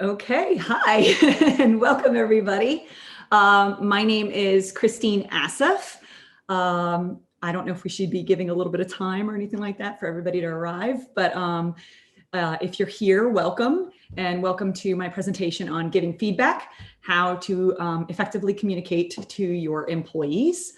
Okay, hi, and welcome everybody. My name is Christine Assaf. I don't know if we should be giving a little bit of time or anything like that for everybody to arrive, but if you're here, welcome, and welcome to my presentation on giving feedback, how to effectively communicate to your employees.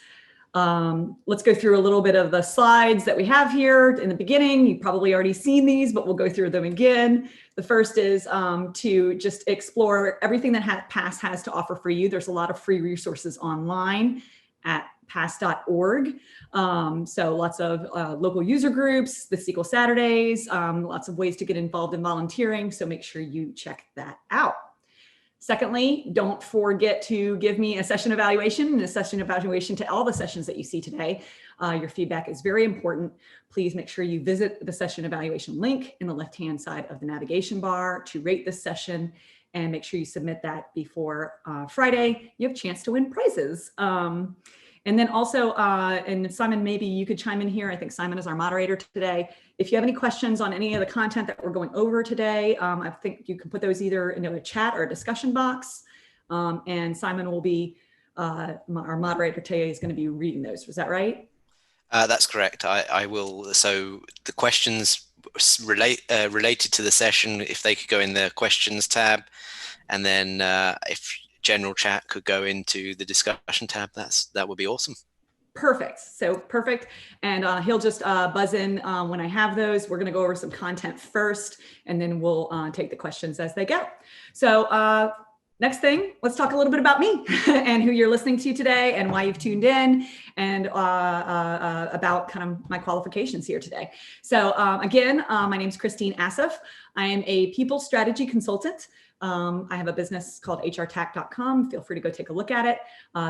Let's go through a little bit of the slides that we have here in the beginning. You've probably already seen these, but we'll go through them again. The first is to just explore everything that PASS has to offer for you. There's a lot of free resources online at pass.org. So lots of local user groups, the SQL Saturdays, lots of ways to get involved in volunteering. So make sure you check that out. Secondly, don't forget to give me a session evaluation and a session evaluation to all the sessions that you see today. Your feedback is very important. Please make sure you visit the session evaluation link in the left-hand side of the navigation bar to rate this session, and make sure you submit that before Friday. You have a chance to win prizes. And then also, and Simon, maybe you could chime in here. I think Simon is our moderator today. If you have any questions on any of the content that we're going over today, I think you can put those either into a chat or a discussion box. And Simon will be, our moderator today is going to be reading those. Was that right? That's correct. I will. So the questions related to the session, if they could go in the questions tab, and then if general chat could go into the discussion tab, that would be awesome. Perfect. So perfect. And he'll just buzz in when I have those. We're going to go over some content first, and then we'll take the questions as they go. So next thing, let's talk a little bit about me and who you're listening to today and why you've tuned in, and about kind of my qualifications here today. So again, my name is Christine Assaf. I am a people strategy consultant. I have a business called hrtac.com. Feel free to go take a look at it.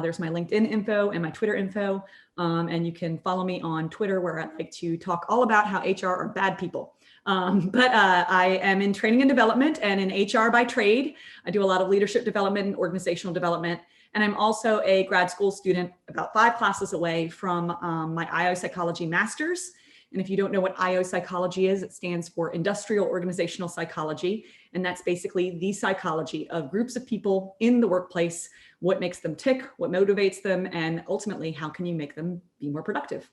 There's my LinkedIn info and my Twitter info. And you can follow me on Twitter, where I like to talk all about how HR are bad people. But I am in training and development and in HR by trade. I do a lot of leadership development and organizational development. And I'm also a grad school student about 5 classes away from my IO Psychology Master's. And if you don't know what IO psychology is, it stands for Industrial Organizational Psychology. And that's basically the psychology of groups of people in the workplace, what makes them tick, what motivates them, and ultimately, how can you make them be more productive?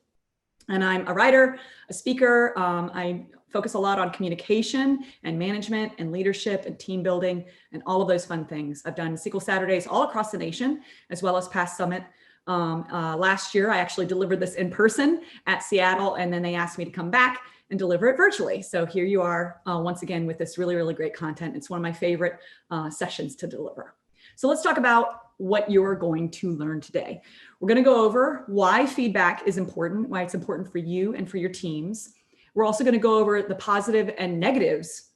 And I'm a writer, a speaker. I focus a lot on communication and management and leadership and team building and all of those fun things. I've done SQL Saturdays all across the nation, as well as PASS Summit. Last year, I actually delivered this in person at Seattle, and then they asked me to come back and deliver it virtually. So here you are once again with this really, really great content. It's one of my favorite sessions to deliver. So let's talk about what you're going to learn today. We're going to go over why feedback is important, why it's important for you and for your teams. We're also going to go over the positive and negatives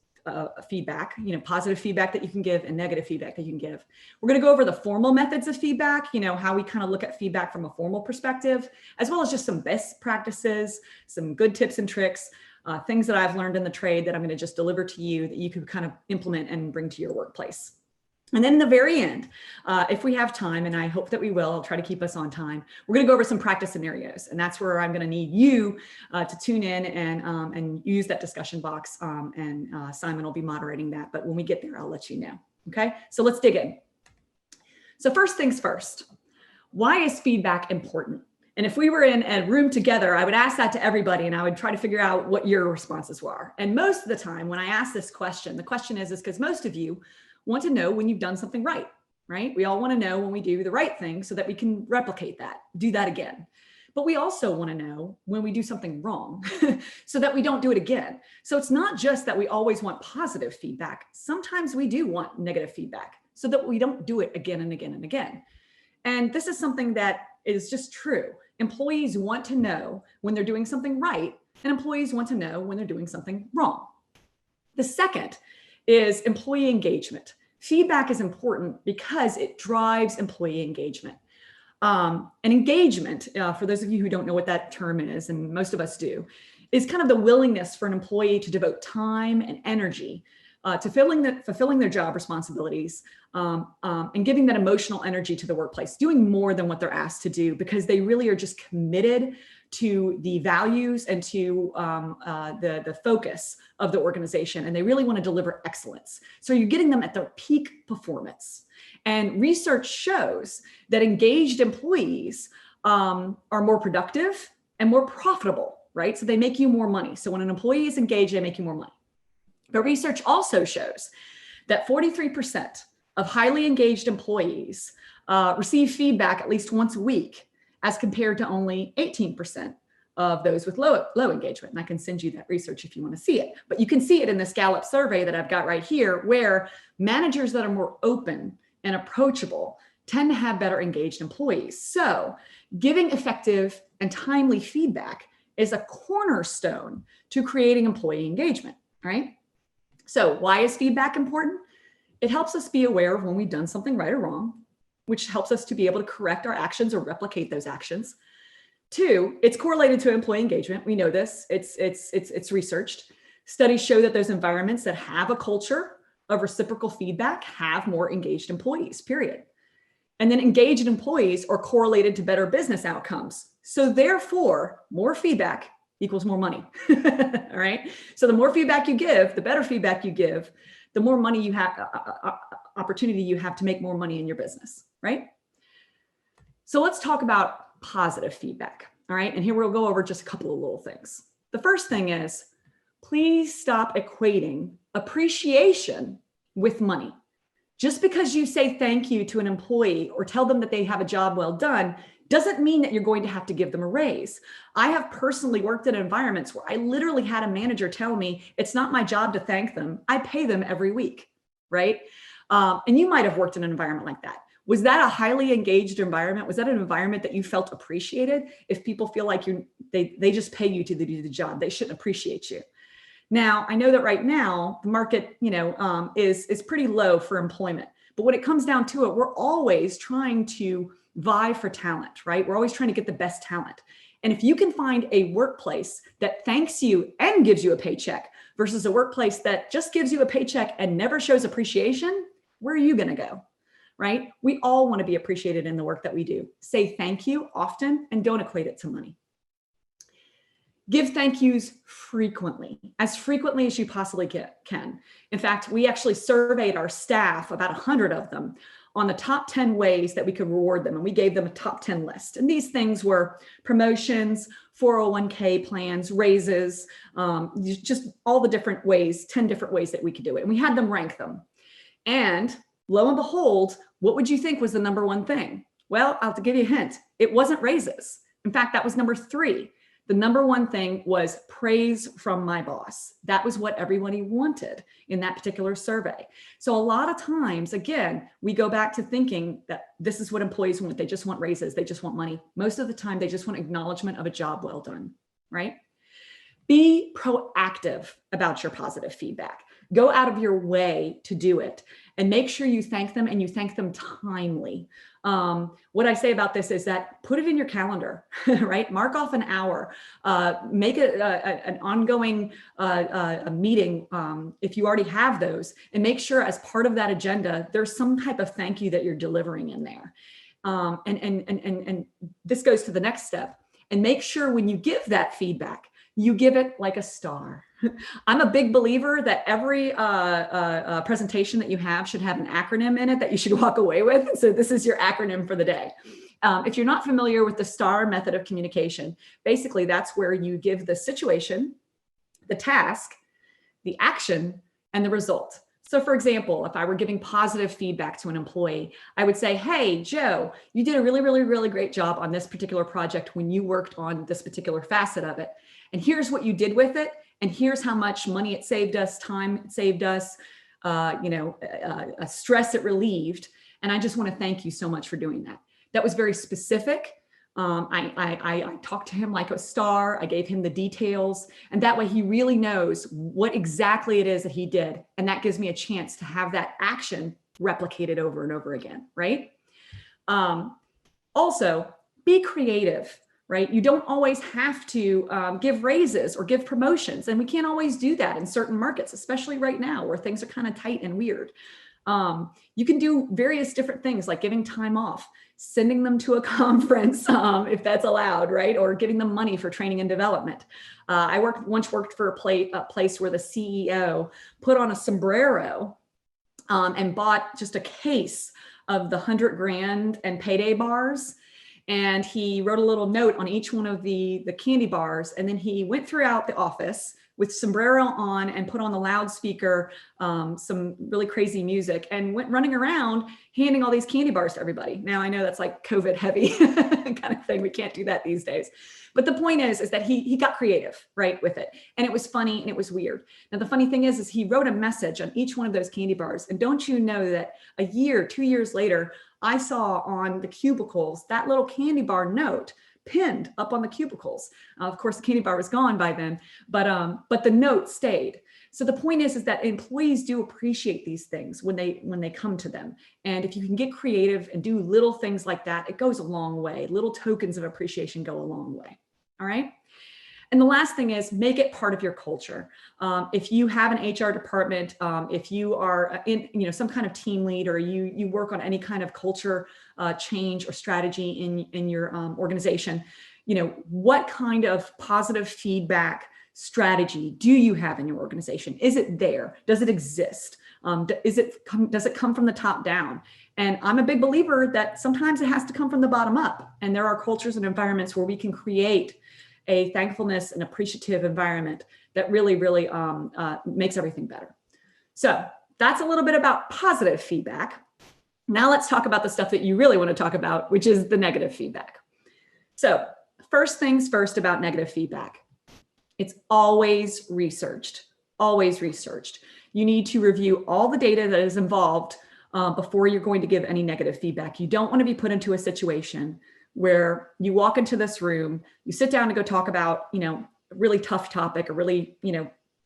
feedback, positive feedback that you can give and negative feedback that you can give. We're going to go over the formal methods of feedback, how we kind of look at feedback from a formal perspective, as well as just some best practices, some good tips and tricks, things that I've learned in the trade that I'm going to just deliver to you that you can kind of implement and bring to your workplace. And then in the very end, if we have time, and I hope that we will, I'll try to keep us on time, we're going to go over some practice scenarios. And that's where I'm going to need you to tune in and use that discussion box. And Simon will be moderating that. But when we get there, I'll let you know. Okay, so let's dig in. So first things first, why is feedback important? And if we were in a room together, I would ask that to everybody, and I would try to figure out what your responses were. And most of the time when I ask this question, the question is because most of you want to know when you've done something right? We all want to know when we do the right thing so that we can replicate that, do that again. But we also want to know when we do something wrong so that we don't do it again. So it's not just that we always want positive feedback. Sometimes we do want negative feedback so that we don't do it again and again and again. And this is something that is just true. Employees want to know when they're doing something right, and employees want to know when they're doing something wrong. The second is employee engagement. Feedback is important because it drives employee engagement. And engagement, for those of you who don't know what that term is, and most of us do, is kind of the willingness for an employee to devote time and energy to fulfilling their job responsibilities, and giving that emotional energy to the workplace, doing more than what they're asked to do, because they really are just committed to the values and to the focus of the organization, and they really want to deliver excellence. So you're getting them at their peak performance. And research shows that engaged employees are more productive and more profitable, right? So they make you more money. So when an employee is engaged, they make you more money. But research also shows that 43% of highly engaged employees receive feedback at least once a week, as compared to only 18% of those with low engagement. And I can send you that research if you want to see it. But you can see it in this Gallup survey that I've got right here, where managers that are more open and approachable tend to have better engaged employees. So giving effective and timely feedback is a cornerstone to creating employee engagement, right? So why is feedback important? It helps us be aware of when we've done something right or wrong, which helps us to be able to correct our actions or replicate those actions. 2, it's correlated to employee engagement. We know this, it's researched. Studies show that those environments that have a culture of reciprocal feedback have more engaged employees, period. And then engaged employees are correlated to better business outcomes. So therefore, more feedback equals more money, all right? So the more feedback you give, the better feedback you give, the more money you have, opportunity you have to make more money in your business, right? So let's talk about positive feedback, all right? And here we'll go over just a couple of little things. The first thing is, please stop equating appreciation with money. Just because you say thank you to an employee or tell them that they have a job well done doesn't mean that you're going to have to give them a raise. I have personally worked in environments where I literally had a manager tell me, it's not my job to thank them. I pay them every week, right? And you might have worked in an environment like that. Was that a highly engaged environment? Was that an environment that you felt appreciated? If people feel like they just pay you to do the job, they shouldn't appreciate you. Now, I know that right now the market, is pretty low for employment. But when it comes down to it, we're always trying to vie for talent, right? We're always trying to get the best talent. And if you can find a workplace that thanks you and gives you a paycheck versus a workplace that just gives you a paycheck and never shows appreciation, where are you going to go, right? We all want to be appreciated in the work that we do. Say thank you often and don't equate it to money. Give thank yous frequently as you possibly can. In fact, we actually surveyed our staff, about 100 of them, on the top 10 ways that we could reward them. And we gave them a top 10 list. And these things were promotions, 401k plans, raises, just all the different ways, 10 different ways that we could do it. And we had them rank them. And lo and behold, what would you think was the number one thing? Well, I'll have to give you a hint. It wasn't raises. In fact, that was number 3. The number one thing was praise from my boss. That was what everybody wanted in that particular survey. So a lot of times, again, we go back to thinking that this is what employees want. They just want raises. They just want money. Most of the time, they just want acknowledgement of a job well done, right? Be proactive about your positive feedback. Go out of your way to do it and make sure you thank them, and you thank them timely. What I say about this is that put it in your calendar, right? Mark off an hour, make an ongoing meeting if you already have those, and make sure as part of that agenda, there's some type of thank you that you're delivering in there. And this goes to the next step. And make sure when you give that feedback, you give it like a star. I'm a big believer that every presentation that you have should have an acronym in it that you should walk away with. So this is your acronym for the day. If you're not familiar with the STAR method of communication, basically that's where you give the situation, the task, the action, and the result. So for example, if I were giving positive feedback to an employee, I would say, hey, Joe, you did a really, really, really great job on this particular project when you worked on this particular facet of it. And here's what you did with it. And here's how much money it saved us, time it saved us, stress it relieved. And I just want to thank you so much for doing that. That was very specific. I talked to him like a star. I gave him the details. And that way he really knows what exactly it is that he did. And that gives me a chance to have that action replicated over and over again, right? Also, be creative right? You don't always have to give raises or give promotions. And we can't always do that in certain markets, especially right now where things are kind of tight and weird. You can do various different things like giving time off, sending them to a conference if that's allowed, right? Or giving them money for training and development. I once worked for a place where the CEO put on a sombrero and bought just a case of the 100 grand and payday bars. And he wrote a little note on each one of the candy bars. And then he went throughout the office with sombrero on and put on the loudspeaker some really crazy music and went running around handing all these candy bars to everybody. Now I know that's like COVID heavy kind of thing. We can't do that these days. But the point is that he got creative, right, with it. And it was funny and it was weird. Now, the funny thing is he wrote a message on each one of those candy bars. And don't you know that a year, 2 years later, I saw on the cubicles that little candy bar note pinned up on the cubicles. Of course, the candy bar was gone by then, but the note stayed. So the point is that employees do appreciate these things when they come to them. And if you can get creative and do little things like that, it goes a long way. Little tokens of appreciation go a long way. All right. And the last thing is make it part of your culture. If you have an HR department, if you are in some kind of team lead, or you work on any kind of culture change or strategy in your organization, what kind of positive feedback strategy do you have in your organization? Is it there? Does it exist? Does it come from the top down? And I'm a big believer that sometimes it has to come from the bottom up. And there are cultures and environments where we can create a thankfulness and appreciative environment that really, really makes everything better. So that's a little bit about positive feedback. Now let's talk about the stuff that you really want to talk about, which is the negative feedback. So first things first about negative feedback. It's always researched, always researched. You need to review all the data that is involved before you're going to give any negative feedback. You don't want to be put into a situation where you walk into this room, you sit down to go talk about, a really tough topic, a really,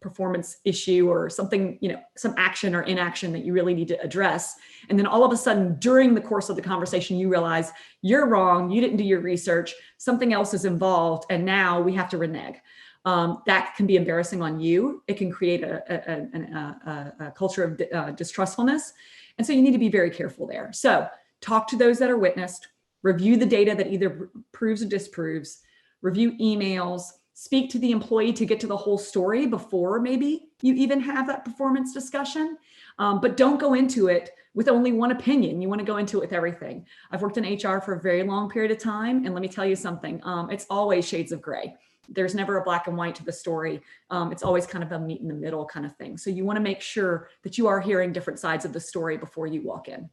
performance issue or something, some action or inaction that you really need to address. And then all of a sudden during the course of the conversation, you realize you're wrong, you didn't do your research, something else is involved, and now we have to renege. That can be embarrassing on you. It can create a culture of distrustfulness. And so you need to be very careful there. So talk to those that are witnessed, review the data that either proves or disproves, review emails, speak to the employee to get to the whole story before maybe you even have that performance discussion. But don't go into it with only one opinion. You want to go into it with everything. I've worked in HR for a very long period of time. And let me tell you something, it's always shades of gray. There's never a black and white to the story. It's always kind of a meet in the middle kind of thing. So you want to make sure that you are hearing different sides of the story before you walk in.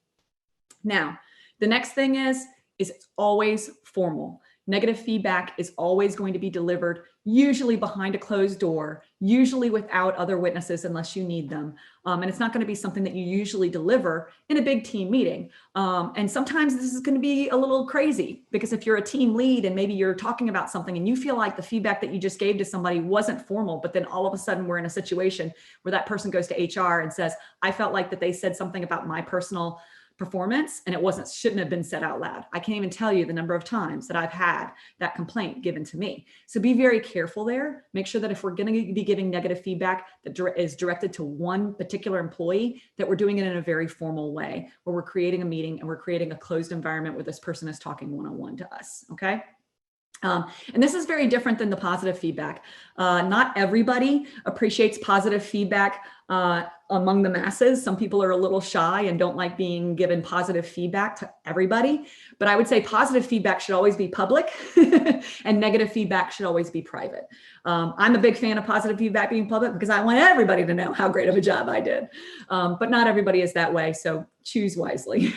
Now, the next thing is it's always formal. Negative feedback is always going to be delivered, usually behind a closed door, usually without other witnesses unless you need them. And it's not going to be something that you usually deliver in a big team meeting. And sometimes this is going to be a little crazy because if you're a team lead and maybe you're talking about something and you feel like the feedback that you just gave to somebody wasn't formal, but then all of a sudden we're in a situation where that person goes to HR and says, I felt like that they said something about my personal performance and it shouldn't have been said out loud. I can't even tell you the number of times that I've had that complaint given to me. So be very careful there. Make sure that if we're going to be giving negative feedback that is directed to one particular employee, that we're doing it in a very formal way, where we're creating a meeting and we're creating a closed environment where this person is talking one-on-one to us. Okay. And this is very different than the positive feedback. Not everybody appreciates positive feedback among the masses. Some people are a little shy and don't like being given positive feedback to everybody. But I would say positive feedback should always be public and negative feedback should always be private. I'm a big fan of positive feedback being public because I want everybody to know how great of a job I did. But not everybody is that way. So choose wisely.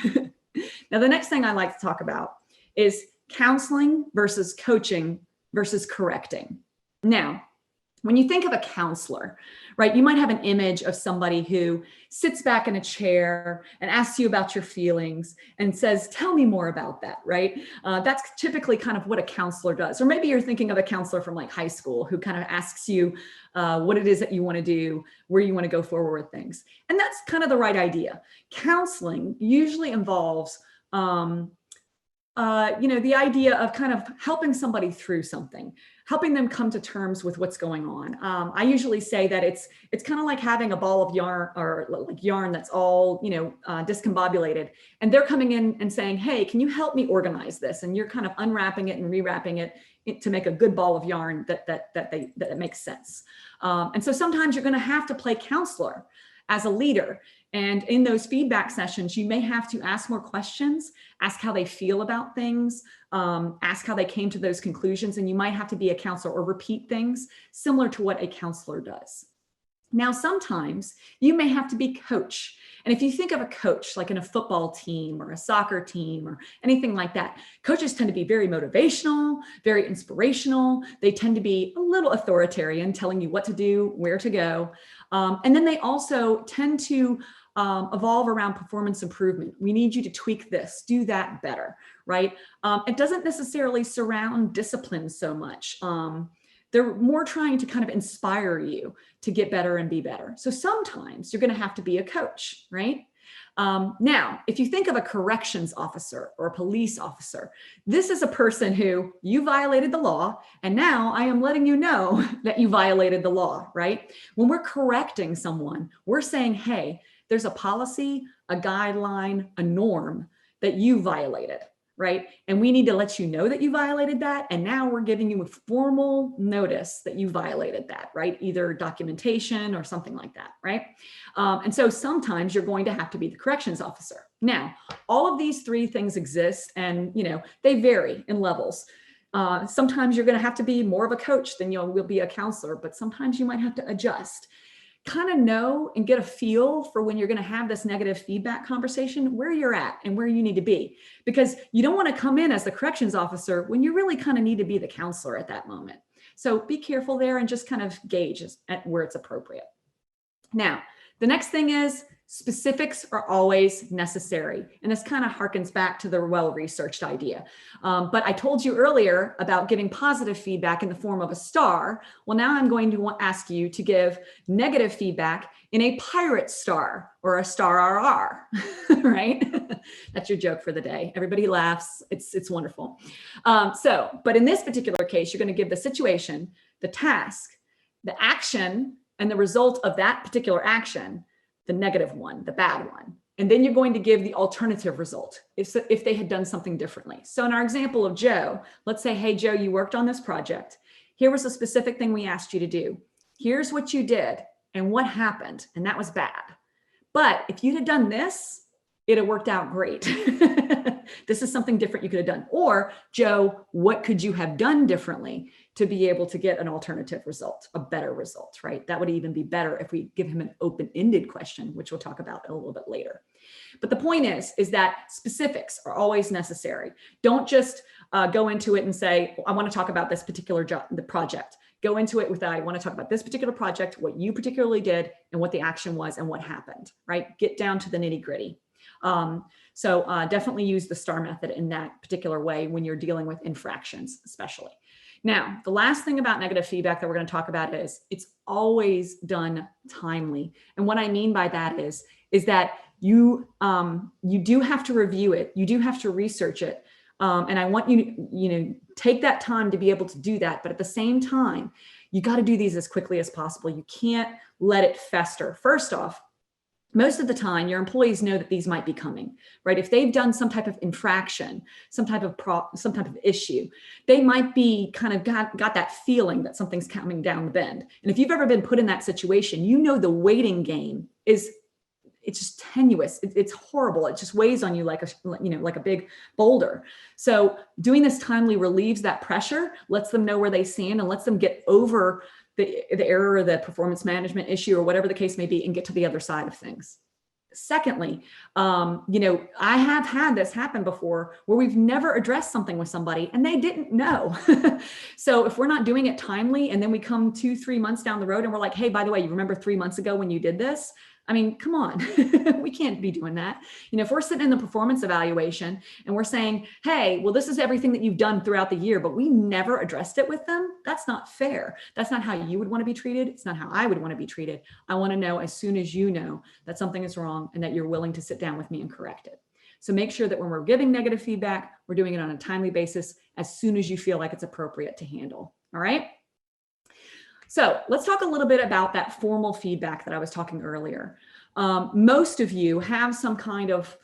Now, the next thing I like to talk about is counseling versus coaching versus correcting. Now, when you think of a counselor, right, you might have an image of somebody who sits back in a chair and asks you about your feelings and says, tell me more about that, right? That's typically kind of what a counselor does. Or maybe you're thinking of a counselor from like high school who kind of asks you what it is that you want to do, where you want to go forward with things. And that's kind of the right idea. Counseling usually involves the idea of kind of helping somebody through something, helping them come to terms with what's going on. I usually say that it's kind of like having a ball of yarn, or like yarn that's all, discombobulated, and they're coming in and saying, hey, can you help me organize this? And you're kind of unwrapping it and rewrapping it to make a good ball of yarn that makes sense. And so sometimes you're going to have to play counselor as a leader. And in those feedback sessions, you may have to ask more questions, ask how they feel about things, ask how they came to those conclusions, and you might have to be a counselor or repeat things similar to what a counselor does. Now, sometimes you may have to be coach. And if you think of a coach, like in a football team or a soccer team or anything like that, coaches tend to be very motivational, very inspirational. They tend to be a little authoritarian, telling you what to do, where to go. And then they also tend to evolve around performance improvement. We need you to tweak this, do that better, right? It doesn't necessarily surround discipline so much. They're more trying to kind of inspire you to get better and be better. So sometimes you're going to have to be a coach, right? Now, if you think of a corrections officer or a police officer, this is a person who you violated the law, and now I am letting you know that you violated the law, right? When we're correcting someone, we're saying, hey, there's a policy, a guideline, a norm that you violated, right? And we need to let you know that you violated that. And now we're giving you a formal notice that you violated that, right? Either documentation or something like that, right? And so sometimes you're going to have to be the corrections officer. Now, all of these three things exist, and they vary in levels. Sometimes you're going to have to be more of a coach than you'll be a counselor, but sometimes you might have to adjust. Kind of know and get a feel for when you're going to have this negative feedback conversation, where you're at and where you need to be, because you don't want to come in as the corrections officer when you really kind of need to be the counselor at that moment. So be careful there and just kind of gauge at where it's appropriate. Now, the next thing is specifics are always necessary. And this kind of harkens back to the well-researched idea. But I told you earlier about giving positive feedback in the form of a star. Well, now I'm going to ask you to give negative feedback in a pirate star or a star RR, right? That's your joke for the day. Everybody laughs. It's wonderful. But in this particular case, you're going to give the situation, the task, the action, and the result of that particular action, the negative one, the bad one. And then you're going to give the alternative result if they had done something differently. So in our example of Joe, let's say, hey, Joe, you worked on this project. Here was a specific thing we asked you to do. Here's what you did and what happened. And that was bad. But if you had done this, it had worked out great. This is something different you could have done. Or, Joe, what could you have done differently to be able to get an alternative result, a better result, right? That would even be better if we give him an open-ended question, which we'll talk about a little bit later. But the point is that specifics are always necessary. Don't just go into it and say, I want to talk about this particular the project. Go into it with, I want to talk about this particular project, what you particularly did, and what the action was and what happened, right? Get down to the nitty-gritty. So definitely use the STAR method in that particular way when you're dealing with infractions, especially. Now, the last thing about negative feedback that we're going to talk about is it's always done timely. And what I mean by that is that you do have to review it. You do have to research it. And I want you to, take that time to be able to do that. But at the same time, you got to do these as quickly as possible. You can't let it fester. First off, most of the time, your employees know that these might be coming, right? If they've done some type of infraction, some type of issue, they might be kind of got that feeling that something's coming down the bend. And if you've ever been put in that situation, the waiting game it's just tenuous. It's horrible. It just weighs on you like a big boulder. So doing this timely relieves that pressure, lets them know where they stand, and lets them get over the error or the performance management issue or whatever the case may be and get to the other side of things. Secondly, I have had this happen before where we've never addressed something with somebody and they didn't know. So if we're not doing it timely and then we come 2-3 months down the road and we're like, hey, by the way, you remember 3 months ago when you did this? I mean, come on, we can't be doing that. If we're sitting in the performance evaluation and we're saying, hey, well, this is everything that you've done throughout the year, but we never addressed it with them. That's not fair. That's not how you would want to be treated. It's not how I would want to be treated. I want to know as soon as you know that something is wrong and that you're willing to sit down with me and correct it. So make sure that when we're giving negative feedback, we're doing it on a timely basis as soon as you feel like it's appropriate to handle. All right. So let's talk a little bit about that formal feedback that I was talking earlier. Most of you have some kind of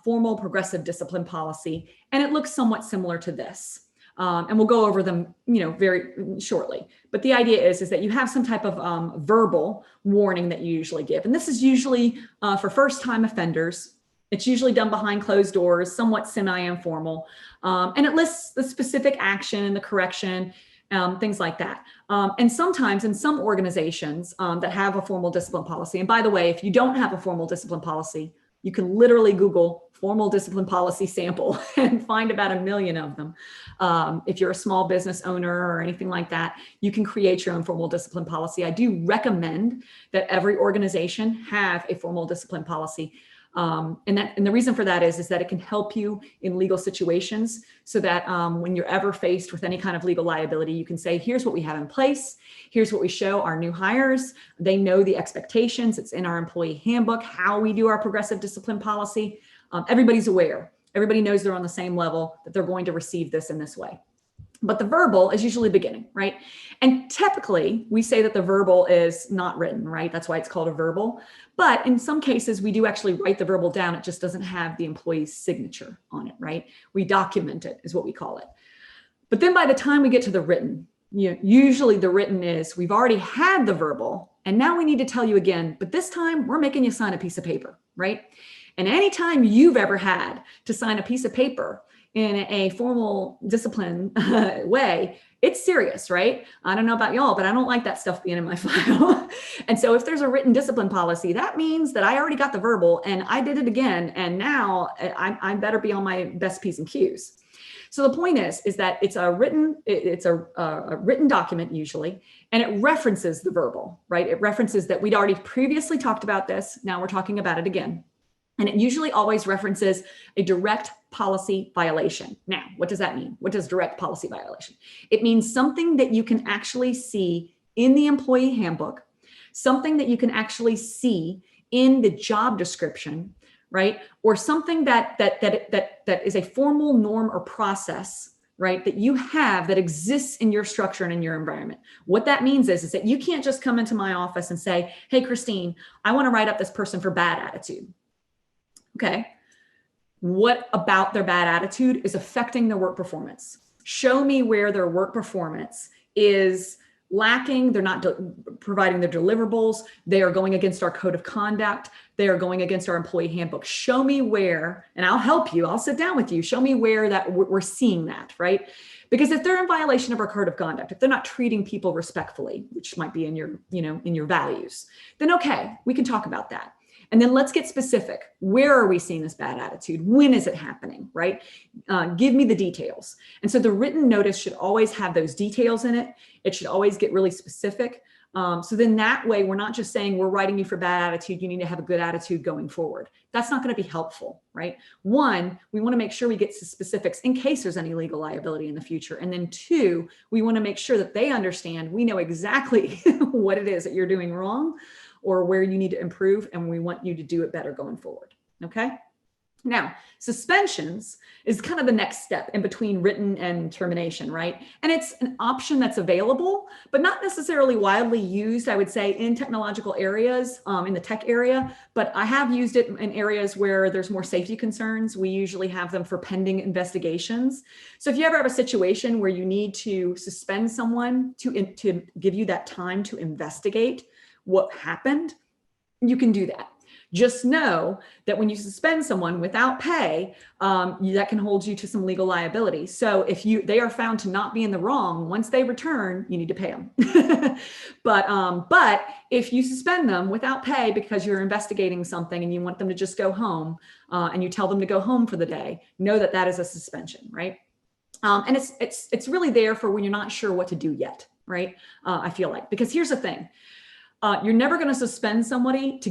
formal progressive discipline policy, and it looks somewhat similar to this. And we'll go over them, very shortly. But the idea is that you have some type of verbal warning that you usually give. And this is usually for first-time offenders. It's usually done behind closed doors, somewhat semi-informal. And it lists the specific action and the correction, things like that. And sometimes in some organizations that have a formal discipline policy, and by the way, if you don't have a formal discipline policy, you can literally Google formal discipline policy sample and find about 1 million of them. If you're a small business owner or anything like that, you can create your own formal discipline policy. I do recommend that every organization have a formal discipline policy. And the reason for that is that it can help you in legal situations so that when you're ever faced with any kind of legal liability, you can say, here's what we have in place. Here's what we show our new hires. They know the expectations. It's in our employee handbook, how we do our progressive discipline policy. Everybody's aware. Everybody knows they're on the same level, that they're going to receive this in this way. But the verbal is usually beginning, right? And typically we say that the verbal is not written, right? That's why it's called a verbal. But in some cases, we do actually write the verbal down. It just doesn't have the employee's signature on it, right? We document it is what we call it. But then by the time we get to the written, usually the written is, we've already had the verbal and now we need to tell you again, but this time we're making you sign a piece of paper, right? And anytime you've ever had to sign a piece of paper in a formal discipline way, it's serious, right? I don't know about y'all, but I don't like that stuff being in my file. And so if there's a written discipline policy, that means that I already got the verbal and I did it again. And now I better be on my best P's and Q's. So the point is that it's a written document usually, and it references the verbal, right? It references that we'd already previously talked about this. Now we're talking about it again. And it usually always references a direct policy violation. Now, what does that mean? What does direct policy violation? It means something that you can actually see in the employee handbook, something that you can actually see in the job description, right? Or something that is a formal norm or process, right? That you have that exists in your structure and in your environment. What that means is that you can't just come into my office and say, hey, Christine, I want to write up this person for bad attitude. Okay. What about their bad attitude is affecting their work performance? Show me where their work performance is lacking. They're not providing their deliverables. They are going against our code of conduct. They are going against our employee handbook. Show me where, and I'll help you. I'll sit down with you. Show me where that we're seeing that, right? Because if they're in violation of our code of conduct, if they're not treating people respectfully, which might be in your, in your values, then okay, we can talk about that. And then let's get specific. Where are we seeing this bad attitude? When is it happening, right? Give me the details. And so the written notice should always have those details in it. It should always get really specific. So then that way, we're not just saying we're writing you for bad attitude. You need to have a good attitude going forward. That's not going to be helpful, right? One, we want to make sure we get to specifics in case there's any legal liability in the future. And then two, we want to make sure that they understand we know exactly what it is that you're doing wrong, or where you need to improve, and we want you to do it better going forward, okay? Now, suspensions is kind of the next step in between written and termination, right? And it's an option that's available, but not necessarily widely used, I would say, in technological areas, in the tech area, but I have used it in areas where there's more safety concerns. We usually have them for pending investigations. So if you ever have a situation where you need to suspend someone to give you that time to investigate what happened, you can do that. Just know that when you suspend someone without pay, that can hold you to some legal liability. So if they are found to not be in the wrong, once they return, you need to pay them. But if you suspend them without pay because you're investigating something and you want them to just go home, and you tell them to go home for the day, know that that is a suspension, right? And it's really there for when you're not sure what to do yet, right? I feel like, because here's the thing. You're never going to suspend somebody to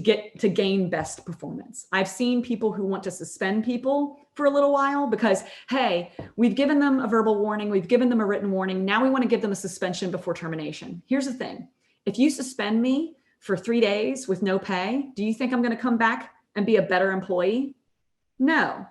gain best performance. I've seen people who want to suspend people for a little while because, hey, we've given them a verbal warning, we've given them a written warning. Now we want to give them a suspension before termination. Here's the thing. If you suspend me for 3 days with no pay, do you think I'm going to come back and be a better employee? No.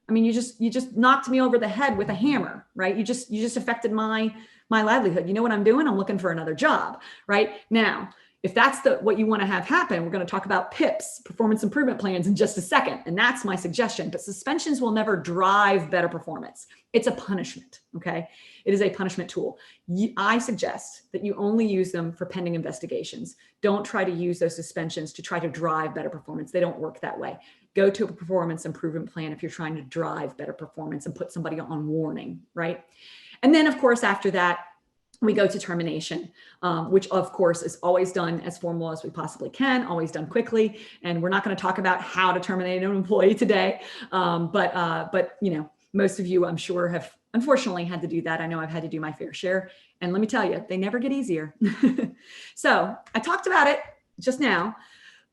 I mean, you just knocked me over the head with a hammer, right? You just affected my livelihood. You know what I'm doing? I'm looking for another job, right? Now, if that's what you want to have happen, we're going to talk about PIPs, performance improvement plans, in just a second. And that's my suggestion. But suspensions will never drive better performance. It's a punishment, okay? It is a punishment tool. I suggest that you only use them for pending investigations. Don't try to use those suspensions to try to drive better performance. They don't work that way. Go to a performance improvement plan if you're trying to drive better performance and put somebody on warning, right? And then, of course, after that, we go to termination, which of course is always done as formal as we possibly can, always done quickly. And we're not going to talk about how to terminate an employee today. But you know, most of you, I'm sure, have unfortunately had to do that. I know I've had to do my fair share. And let me tell you, they never get easier. So I talked about it just now,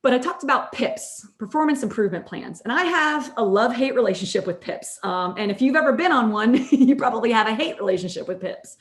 but I talked about PIPs, performance improvement plans. And I have a love-hate relationship with PIPs. And if you've ever been on one, you probably have a hate relationship with PIPs.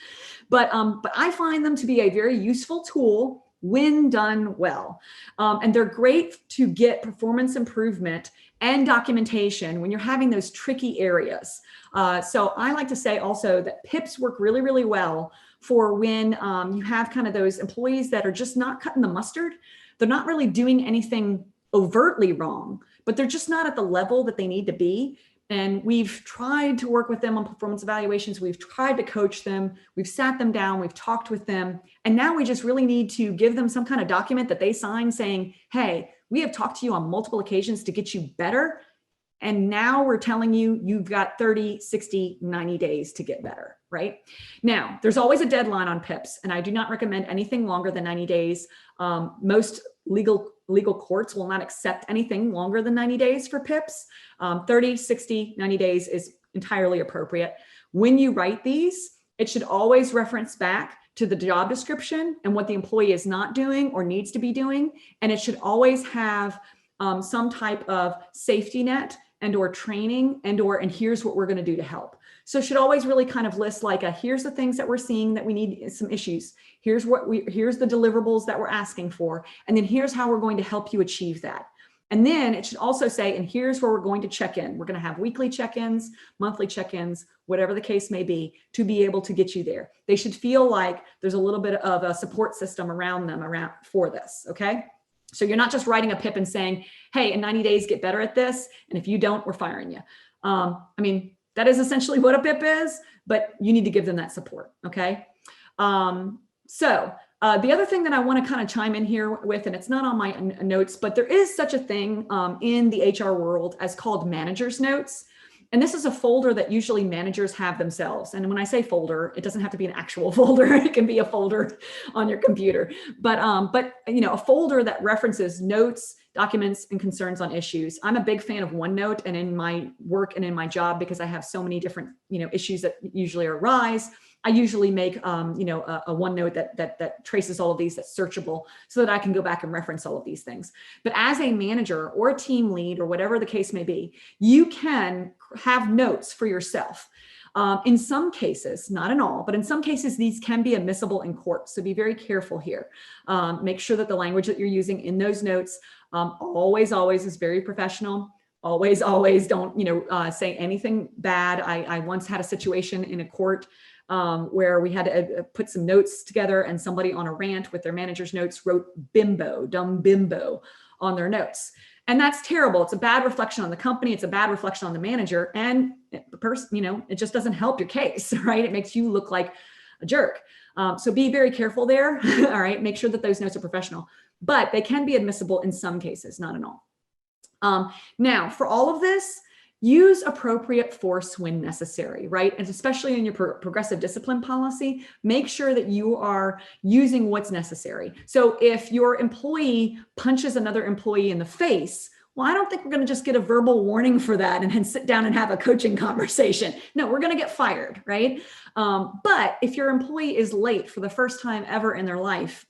But I find them to be a very useful tool when done well. And they're great to get performance improvement and documentation when you're having those tricky areas. So I like to say also that PIPs work really, really well for when you have kind of those employees that are just not cutting the mustard. They're not really doing anything overtly wrong, but they're just not at the level that they need to be. And we've tried to work with them on performance evaluations. We've tried to coach them. We've sat them down. We've talked with them. And now we just really need to give them some kind of document that they sign saying, hey, we have talked to you on multiple occasions to get you better. And now we're telling you, you've got 30, 60, 90 days to get better, right? Now, there's always a deadline on PIPs, and I do not recommend anything longer than 90 days. Most legal courts will not accept anything longer than 90 days for PIPs. 30, 60, 90 days is entirely appropriate. When you write these, it should always reference back to the job description and what the employee is not doing or needs to be doing. And it should always have some type of safety net and or training and here's what we're going to do to help. So it should always really kind of list like here's the things that we're seeing that we need some issues. Here's the deliverables that we're asking for. And then here's how we're going to help you achieve that. And then it should also say, and here's where we're going to check in. We're going to have weekly check-ins, monthly check-ins, whatever the case may be, to be able to get you there. They should feel like there's a little bit of a support system around them for this, okay? So you're not just writing a PIP and saying, hey, in 90 days, get better at this. And if you don't, we're firing you. I mean, that is essentially what a PIP is, but you need to give them that support, okay? The other thing that I want to kind of chime in here with, and it's not on my notes, but there is such a thing in the HR world as called manager's notes. And this is a folder that usually managers have themselves. And when I say folder, it doesn't have to be an actual folder. It can be a folder on your computer. But you know, a folder that references notes, documents, and concerns on issues. I'm a big fan of OneNote, and in my work and in my job, because I have so many different, you know, issues that usually arise, I usually make, a OneNote that traces all of these, that's searchable, so that I can go back and reference all of these things. But as a manager or a team lead or whatever the case may be, you can have notes for yourself. In some cases, not in all, but in some cases, these can be admissible in court. So be very careful here. Make sure that the language that you're using in those notes always is very professional. Always don't, say anything bad. I once had a situation in a court where we had to put some notes together, and somebody on a rant with their manager's notes wrote bimbo, dumb bimbo on their notes. And that's terrible. It's a bad reflection on the company. It's a bad reflection on the manager. And it just doesn't help your case, right? It makes you look like a jerk. So be very careful there. All right. Make sure that those notes are professional, but they can be admissible in some cases, not in all. Now, for all of this, use appropriate force when necessary, right? And especially in your progressive discipline policy, make sure that you are using what's necessary. So if your employee punches another employee in the face, well, I don't think we're going to just get a verbal warning for that and then sit down and have a coaching conversation. No, we're going to get fired, right? But if your employee is late for the first time ever in their life,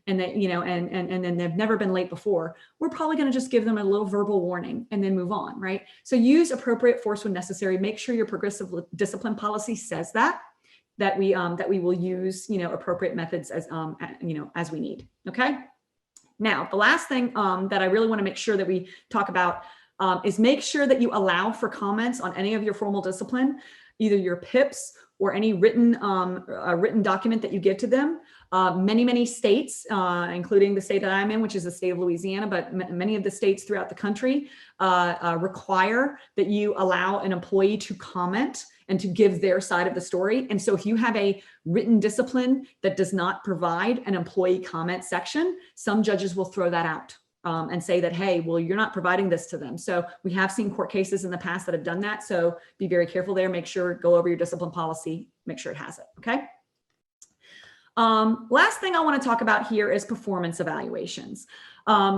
and then they've never been late before, we're probably going to just give them a little verbal warning and then move on, right? So use appropriate force when necessary. Make sure your progressive discipline policy says that we will use, appropriate methods as we need. Okay. Now, the last thing that I really want to make sure that we talk about is make sure that you allow for comments on any of your formal discipline, either your PIPs or any written document that you give to them. Many states, including the state that I'm in, which is the state of Louisiana, but many of the states throughout the country require that you allow an employee to comment and to give their side of the story. And so if you have a written discipline that does not provide an employee comment section, some judges will throw that out and say that, hey, well, you're not providing this to them. So we have seen court cases in the past that have done that. So be very careful there. Make sure, go over your discipline policy, make sure it has it, okay? Last thing I want to talk about here is performance evaluations,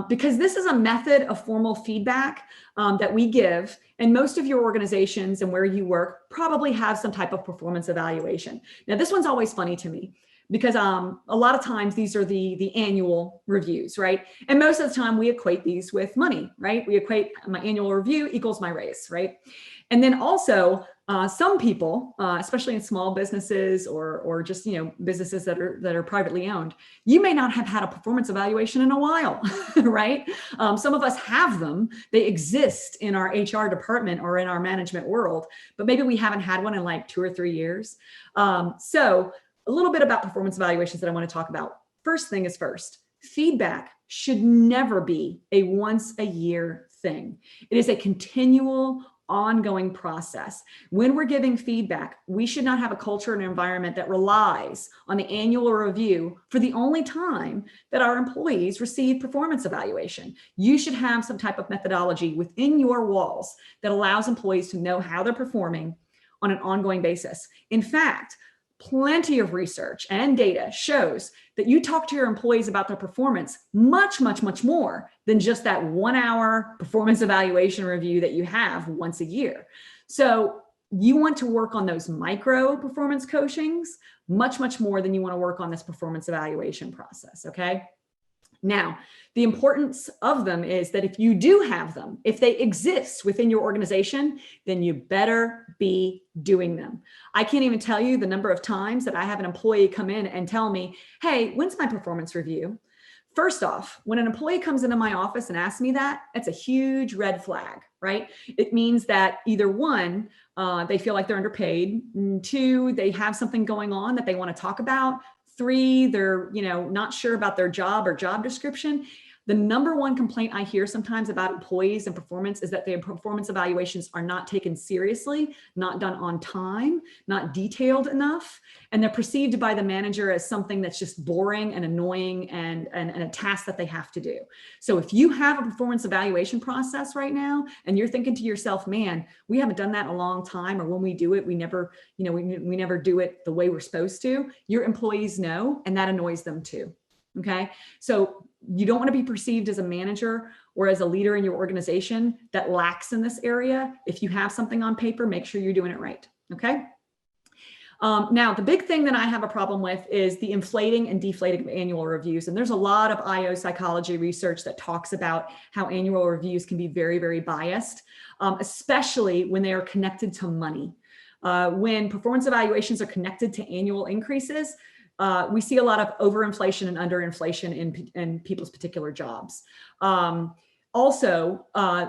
because this is a method of formal feedback that we give, and most of your organizations and where you work probably have some type of performance evaluation. Now, this one's always funny to me because a lot of times these are the annual reviews, right? And most of the time we equate these with money, right? We equate my annual review equals my raise, right? And then also some people, especially in small businesses or just, businesses that are privately owned, you may not have had a performance evaluation in a while, right? Some of us have them. They exist in our HR department or in our management world, but maybe we haven't had one in like 2 or 3 years. So a little bit about performance evaluations that I want to talk about. First thing is first, feedback should never be a once a year thing. It is a continual, ongoing process. When we're giving feedback, we should not have a culture and environment that relies on the annual review for the only time that our employees receive performance evaluation. You should have some type of methodology within your walls that allows employees to know how they're performing on an ongoing basis. In fact, plenty of research and data shows that you talk to your employees about their performance much more than just that 1 hour performance evaluation review that you have once a year. So you want to work on those micro performance coachings much more than you want to work on this performance evaluation process, okay? Now, the importance of them is that if you do have them, if they exist within your organization, then you better be doing them. I can't even tell you the number of times that I have an employee come in and tell me, hey, when's my performance review? First off, when an employee comes into my office and asks me that, it's a huge red flag, right? It means that either one, they feel like they're underpaid. 2, they have something going on that they want to talk about. 3, they're, not sure about their job or job description. The number one complaint I hear sometimes about employees and performance is that their performance evaluations are not taken seriously, not done on time, not detailed enough, and they're perceived by the manager as something that's just boring and annoying and a task that they have to do. So if you have a performance evaluation process right now and you're thinking to yourself, man, we haven't done that in a long time, or when we do it, we never, we never do it the way we're supposed to, your employees know, and that annoys them too. Okay, so you don't want to be perceived as a manager or as a leader in your organization that lacks in this area. If you have something on paper, make sure you're doing it right. Okay. Now, the big thing that I have a problem with is the inflating and deflating of annual reviews. And there's a lot of IO psychology research that talks about how annual reviews can be very biased, especially when they are connected to money. When performance evaluations are connected to annual increases, we see a lot of overinflation and underinflation in people's particular jobs. Also,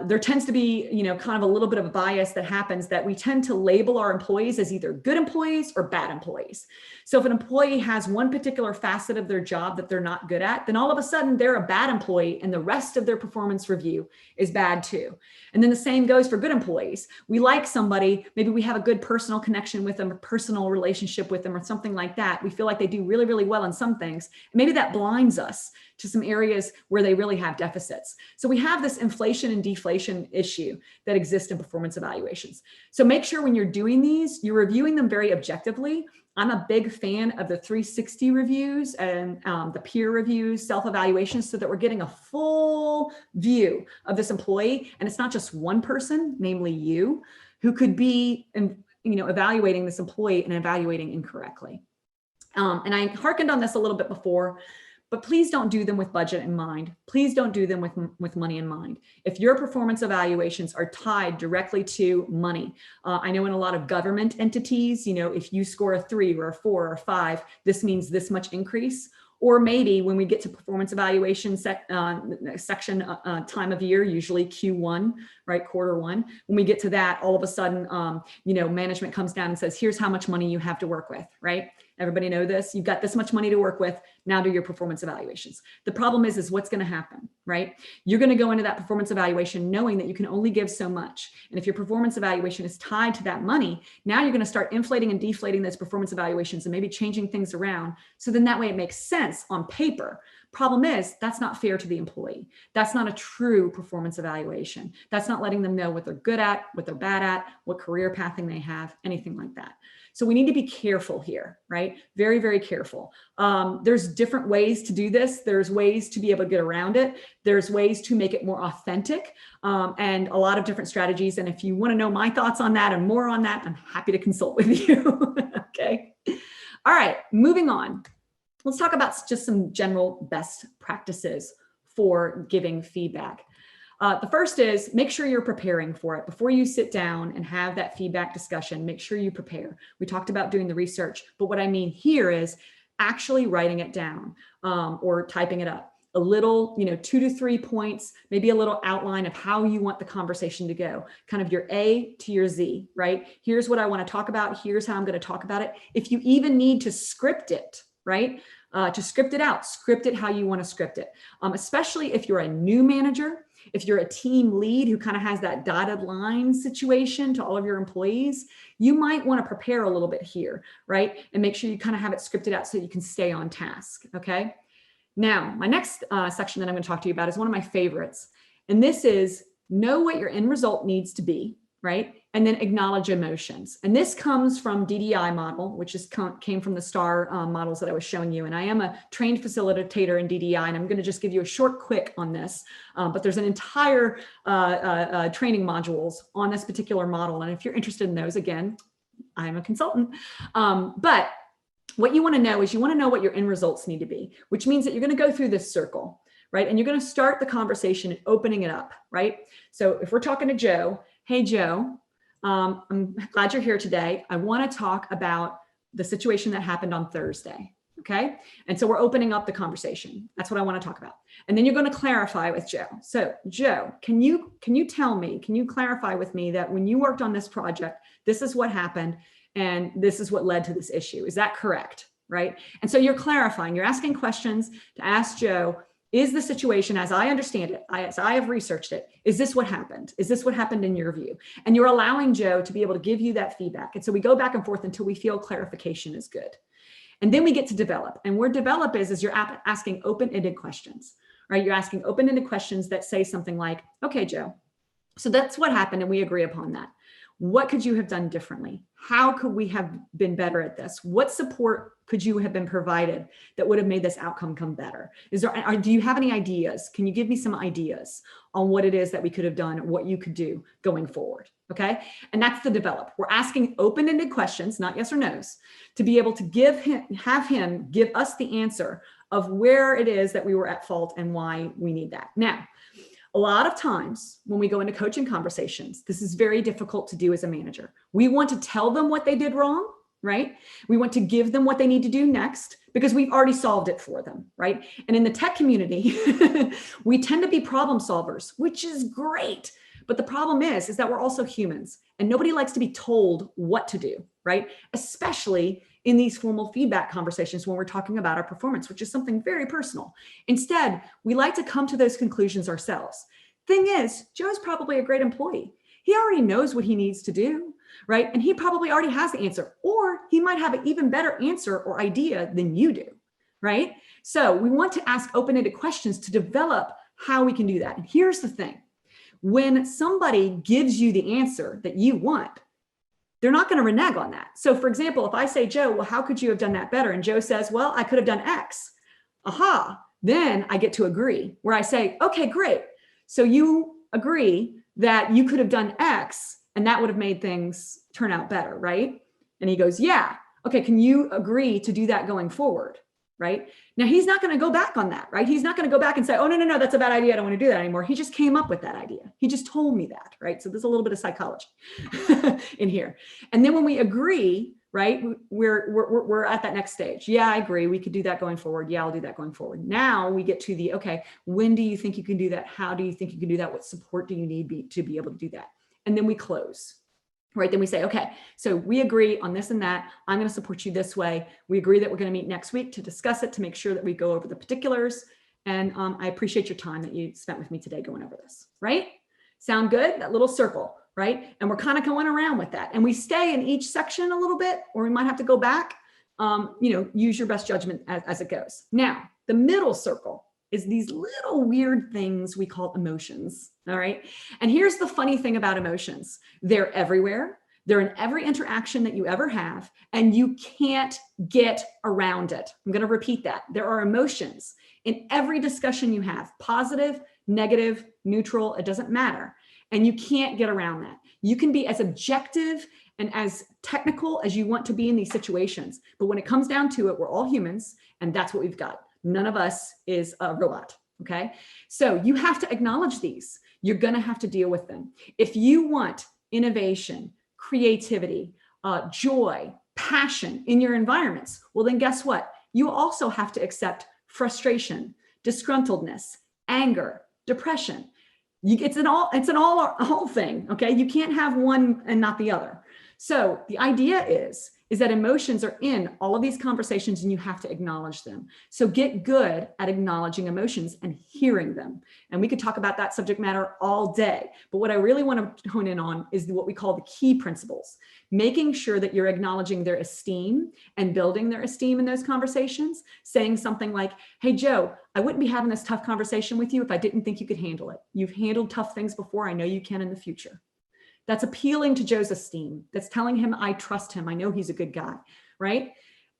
there tends to be, kind of a little bit of a bias that happens that we tend to label our employees as either good employees or bad employees. So if an employee has one particular facet of their job that they're not good at, then all of a sudden they're a bad employee and the rest of their performance review is bad too. And then the same goes for good employees. We like somebody, maybe we have a good personal connection with them, a personal relationship with them or something like that. We feel like they do really well in some things. Maybe that blinds us to some areas where they really have deficits. So we have this inflation and deflation issue that exists in performance evaluations. So make sure when you're doing these, you're reviewing them very objectively. I'm a big fan of the 360 reviews and the peer reviews, self-evaluations, so that we're getting a full view of this employee. And it's not just one person, namely you, who could be evaluating this employee and evaluating incorrectly. And I hearkened on this a little bit before, but please don't do them with budget in mind. Please don't do them with money in mind. If your performance evaluations are tied directly to money, I know in a lot of government entities, if you score a 3 or a 4 or a 5, this means this much increase. Or maybe when we get to performance evaluation section time of year, usually Q1, right, quarter one, when we get to that, all of a sudden, management comes down and says, here's how much money you have to work with, right? Everybody know this? You've got this much money to work with. Now do your performance evaluations. The problem is what's going to happen, right? You're going to go into that performance evaluation knowing that you can only give so much. And if your performance evaluation is tied to that money, now you're going to start inflating and deflating those performance evaluations and maybe changing things around. So then that way it makes sense on paper. Problem is, that's not fair to the employee. That's not a true performance evaluation. That's not letting them know what they're good at, what they're bad at, what career pathing they have, anything like that. So we need to be careful here, right? Very, very careful. There's different ways to do this. There's ways to be able to get around it. There's ways to make it more authentic, and a lot of different strategies. And if you want to know my thoughts on that and more on that, I'm happy to consult with you. Okay. All right, moving on. Let's talk about just some general best practices for giving feedback. The first is make sure you're preparing for it. Before you sit down and have that feedback discussion, make sure you prepare. We talked about doing the research, but what I mean here is actually writing it down or typing it up. A little, 2 to 3 points, maybe a little outline of how you want the conversation to go, kind of your A to your Z, right? Here's what I want to talk about. Here's how I'm going to talk about it. If you even need to script it, right? To script it out, script it how you want to script it, especially if you're a new manager. If you're a team lead who kind of has that dotted line situation to all of your employees, you might want to prepare a little bit here, right? And make sure you kind of have it scripted out so you can stay on task, okay? Now, my next section that I'm going to talk to you about is one of my favorites. And this is know what your end result needs to be, right? And then acknowledge emotions. And this comes from DDI model, which came from the STAR models that I was showing you. And I am a trained facilitator in DDI, and I'm going to just give you a short quick on this. But there's an entire training modules on this particular model. And if you're interested in those, again, I'm a consultant. But what you want to know is you want to know what your end results need to be, which means that you're going to go through this circle, right? And you're going to start the conversation and opening it up, right? So if we're talking to Joe, hey, Joe, I'm glad you're here today. I want to talk about the situation that happened on Thursday. Okay. And so we're opening up the conversation. That's what I want to talk about. And then you're going to clarify with Joe. So Joe, can you clarify with me that when you worked on this project, this is what happened and this is what led to this issue. Is that correct? Right. And so you're clarifying, you're asking questions to ask Joe, is the situation, as I understand it, as I have researched it, is this what happened? Is this what happened in your view? And you're allowing Joe to be able to give you that feedback. And so we go back and forth until we feel clarification is good. And then we get to develop. And where develop is you're asking open-ended questions, right? You're asking open-ended questions that say something like, okay, Joe, so that's what happened and we agree upon that. What could you have done differently? How could we have been better at this? What support could you have been provided that would have made this outcome come better? Do you have any ideas? Can you give me some ideas on what it is that we could have done, what you could do going forward? Okay. And that's the develop. We're asking open-ended questions, not yes or no's, to be able to have him give us the answer of where it is that we were at fault and why we need that. Now, a lot of times when we go into coaching conversations, this is very difficult to do as a manager. We want to tell them what they did wrong, right? We want to give them what they need to do next because we've already solved it for them, right? And in the tech community, we tend to be problem solvers, which is great. But the problem is that we're also humans and nobody likes to be told what to do, right? Especially in these formal feedback conversations when we're talking about our performance, which is something very personal. Instead, we like to come to those conclusions ourselves. Thing is, Joe's probably a great employee. He already knows what he needs to do, right? And he probably already has the answer, or he might have an even better answer or idea than you do, right? So we want to ask open-ended questions to develop how we can do that. And here's the thing. When somebody gives you the answer that you want, they're not going to renege on that. So for example, if I say, Joe, well, how could you have done that better? And Joe says, well, I could have done X. Aha. Then I get to agree where I say, okay, great. So you agree that you could have done X and that would have made things turn out better, right? And he goes, yeah. Okay. Can you agree to do that going forward? Right? Now he's not going to go back on that, right? He's not going to go back and say, oh, no, that's a bad idea. I don't want to do that anymore. He just came up with that idea. He just told me that, right? So there's a little bit of psychology in here. And then when we agree, right? We're at that next stage. Yeah, I agree. We could do that going forward. Yeah, I'll do that going forward. Now we get to the, okay, when do you think you can do that? How do you think you can do that? What support do you need to be able to do that? And then we close, right? Then we say, okay, so we agree on this and that. I'm going to support you this way. We agree that we're going to meet next week to discuss it, to make sure that we go over the particulars. And I appreciate your time that you spent with me today going over this, right? Sound good? That little circle, right? And we're kind of going around with that. And we stay in each section a little bit, or we might have to go back. Use your best judgment as it goes. Now, the middle circle is these little weird things we call emotions, all right? And here's the funny thing about emotions. They're everywhere. They're in every interaction that you ever have, and you can't get around it. I'm going to repeat that. There are emotions in every discussion you have, positive, negative, neutral, it doesn't matter. And you can't get around that. You can be as objective and as technical as you want to be in these situations. But when it comes down to it, we're all humans, and that's what we've got. None of us is a robot, okay? So you have to acknowledge these. You're gonna have to deal with them. If you want innovation, creativity, joy, passion in your environments, well then guess what? You also have to accept frustration, disgruntledness, anger, depression. It's an all thing, okay? You can't have one and not the other. So the idea is that emotions are in all of these conversations and you have to acknowledge them. So get good at acknowledging emotions and hearing them. And we could talk about that subject matter all day. But what I really want to hone in on is what we call the key principles, making sure that you're acknowledging their esteem and building their esteem in those conversations, saying something like, hey, Joe, I wouldn't be having this tough conversation with you if I didn't think you could handle it. You've handled tough things before. I know you can in the future. That's appealing to Joe's esteem. That's telling him, I trust him. I know he's a good guy, right?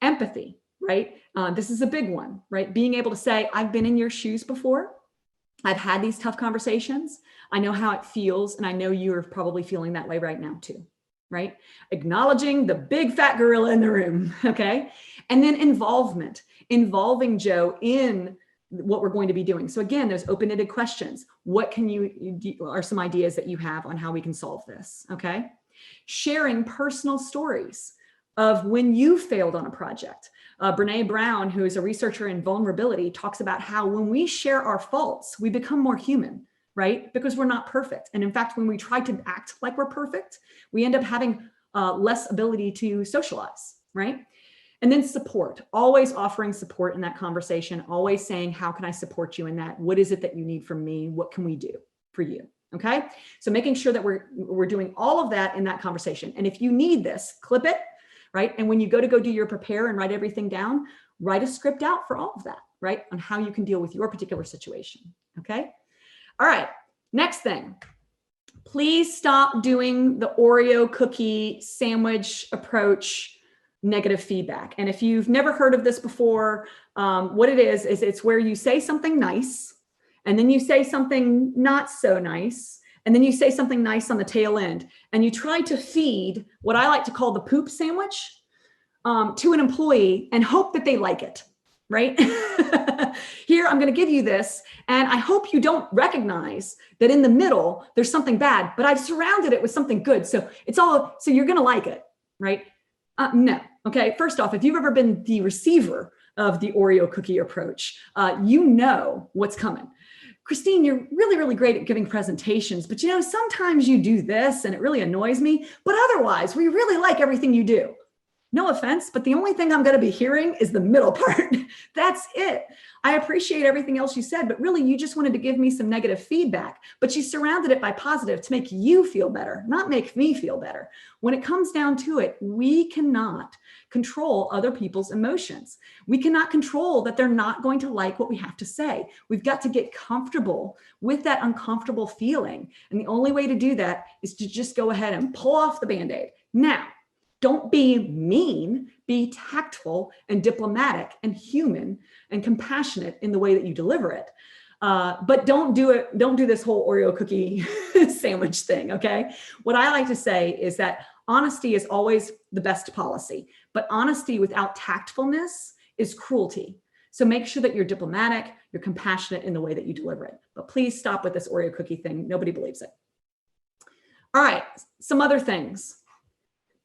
Empathy, right? This is a big one, right? Being able to say, I've been in your shoes before. I've had these tough conversations. I know how it feels. And I know you're probably feeling that way right now too, right? Acknowledging the big fat gorilla in the room, okay? And then involving Joe in what we're going to be doing. So again, those open-ended questions. What are some ideas that you have on how we can solve this? Okay. Sharing personal stories of when you failed on a project. Brene Brown, who is a researcher in vulnerability, talks about how when we share our faults, we become more human, right? Because we're not perfect. And in fact, when we try to act like we're perfect, we end up having less ability to socialize, right? And then support, always offering support in that conversation, always saying, how can I support you in that? What is it that you need from me? What can we do for you? Okay. So making sure that we're doing all of that in that conversation. And if you need this, clip it, right? And when you go do your prepare and write everything down, write a script out for all of that, right? On how you can deal with your particular situation. Okay. All right. Next thing, please stop doing the Oreo cookie sandwich approach negative feedback. And if you've never heard of this before, what it is it's where you say something nice and then you say something not so nice. And then you say something nice on the tail end. And you try to feed what I like to call the poop sandwich to an employee and hope that they like it, right? Here, I'm going to give you this. And I hope you don't recognize that in the middle, there's something bad, but I've surrounded it with something good. So you're going to like it, right? No. Okay. First off, if you've ever been the receiver of the Oreo cookie approach, you know what's coming. Christine, you're really, really great at giving presentations, but sometimes you do this and it really annoys me, but otherwise we really like everything you do. No offense, but the only thing I'm going to be hearing is the middle part. That's it. I appreciate everything else you said, but really you just wanted to give me some negative feedback, but you surrounded it by positive to make you feel better, not make me feel better. When it comes down to it, we cannot control other people's emotions. We cannot control that they're not going to like what we have to say. We've got to get comfortable with that uncomfortable feeling. And the only way to do that is to just go ahead and pull off the Band-Aid. Now, don't be mean, be tactful and diplomatic and human and compassionate in the way that you deliver it. But don't do this whole Oreo cookie sandwich thing, okay? What I like to say is that honesty is always the best policy, but honesty without tactfulness is cruelty. So make sure that you're diplomatic, you're compassionate in the way that you deliver it. But please stop with this Oreo cookie thing. Nobody believes it. All right, some other things.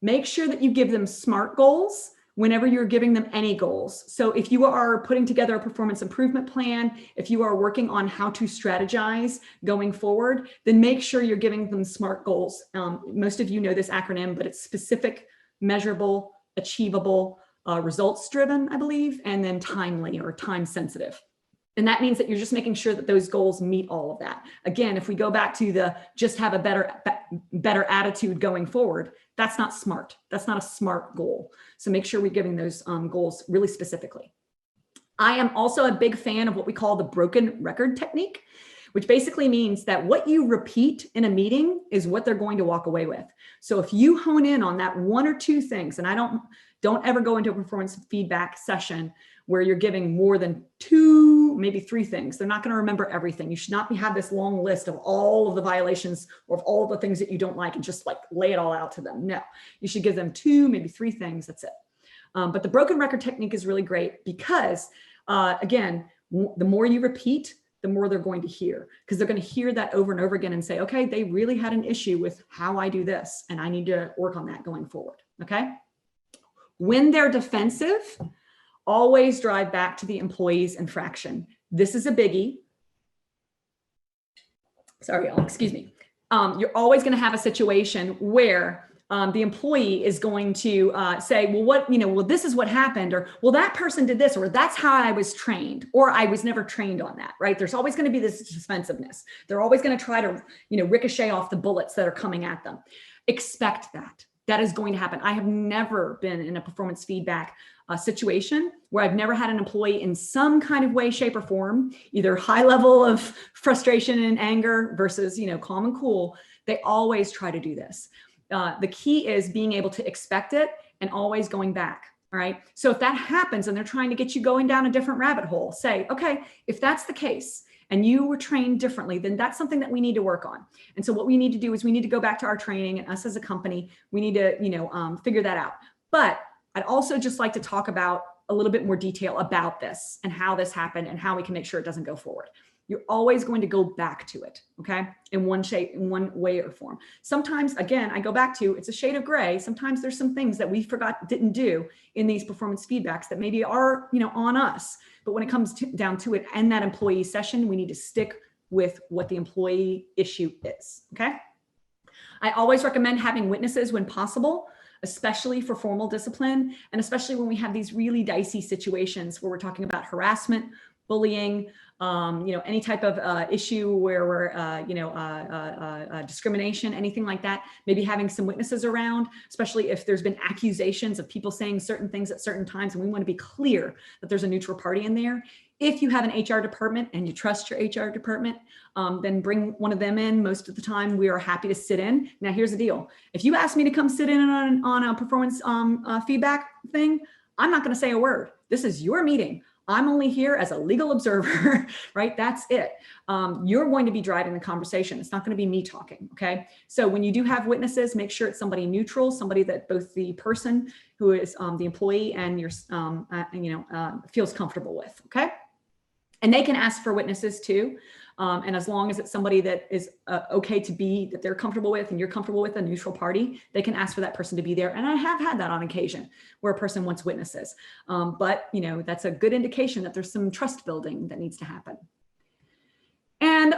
Make sure that you give them SMART goals whenever you're giving them any goals. So if you are putting together a performance improvement plan, if you are working on how to strategize going forward, then make sure you're giving them SMART goals. Most of you know this acronym, but it's specific, measurable, achievable, results driven, I believe, and then timely or time sensitive. And that means that you're just making sure that those goals meet all of that. Again, if we go back to the just have a better attitude going forward, that's not SMART. That's not a SMART goal. So make sure we're giving those goals really specifically. I am also a big fan of what we call the broken record technique, which basically means that what you repeat in a meeting is what they're going to walk away with. So if you hone in on that one or two things, and I don't ever go into a performance feedback session where you're giving more than 2, maybe 3 things. They're not going to remember everything. You should not have this long list of all of the violations or of all the things that you don't like and just like lay it all out to them. No, you should give them 2, maybe 3 things. That's it. But the broken record technique is really great because, again, the more you repeat, the more they're going to hear, because they're going to hear that over and over again and say, okay, they really had an issue with how I do this, and I need to work on that going forward. Okay. When they're defensive, always drive back to the employee's infraction. This is a biggie. Sorry, y'all, excuse me. You're always going to have a situation where the employee is going to say, well, this is what happened, or, well, that person did this, or that's how I was trained, or I was never trained on that, right? There's always going to be this defensiveness. They're always going to try to, ricochet off the bullets that are coming at them. Expect that. That is going to happen. I have never been in a performance feedback situation where I've never had an employee in some kind of way, shape, or form, either high level of frustration and anger versus, calm and cool. They always try to do this. The key is being able to expect it and always going back. All right. So if that happens and they're trying to get you going down a different rabbit hole, say, okay, if that's the case and you were trained differently, then that's something that we need to work on. And so what we need to do is we need to go back to our training, and us as a company, we need to, figure that out. But I'd also just like to talk about a little bit more detail about this and how this happened and how we can make sure it doesn't go forward. You're always going to go back to it, okay? In one shape, in one way or form. Sometimes, again, I go back to, it's a shade of gray. Sometimes there's some things that we didn't do in these performance feedbacks that maybe are, on us. But when it comes down to it and that employee session, we need to stick with what the employee issue is, okay? I always recommend having witnesses when possible, especially for formal discipline, and especially when we have these really dicey situations where we're talking about harassment, bullying, any type of issue where we're, discrimination, anything like that, maybe having some witnesses around, especially if there's been accusations of people saying certain things at certain times, and we want to be clear that there's a neutral party in there. If you have an HR department and you trust your HR department, then bring one of them in. Most of the time, we are happy to sit in. Now, here's the deal. If you ask me to come sit in on a performance feedback thing, I'm not going to say a word. This is your meeting. I'm only here as a legal observer, right? That's it. You're going to be driving the conversation. It's not going to be me talking, okay? So when you do have witnesses, make sure it's somebody neutral, somebody that both the person who is the employee and your, feels comfortable with, okay? And they can ask for witnesses too. And as long as it's somebody that is okay to be, that they're comfortable with and you're comfortable with, a neutral party, they can ask for that person to be there. And I have had that on occasion where a person wants witnesses. But that's a good indication that there's some trust building that needs to happen. And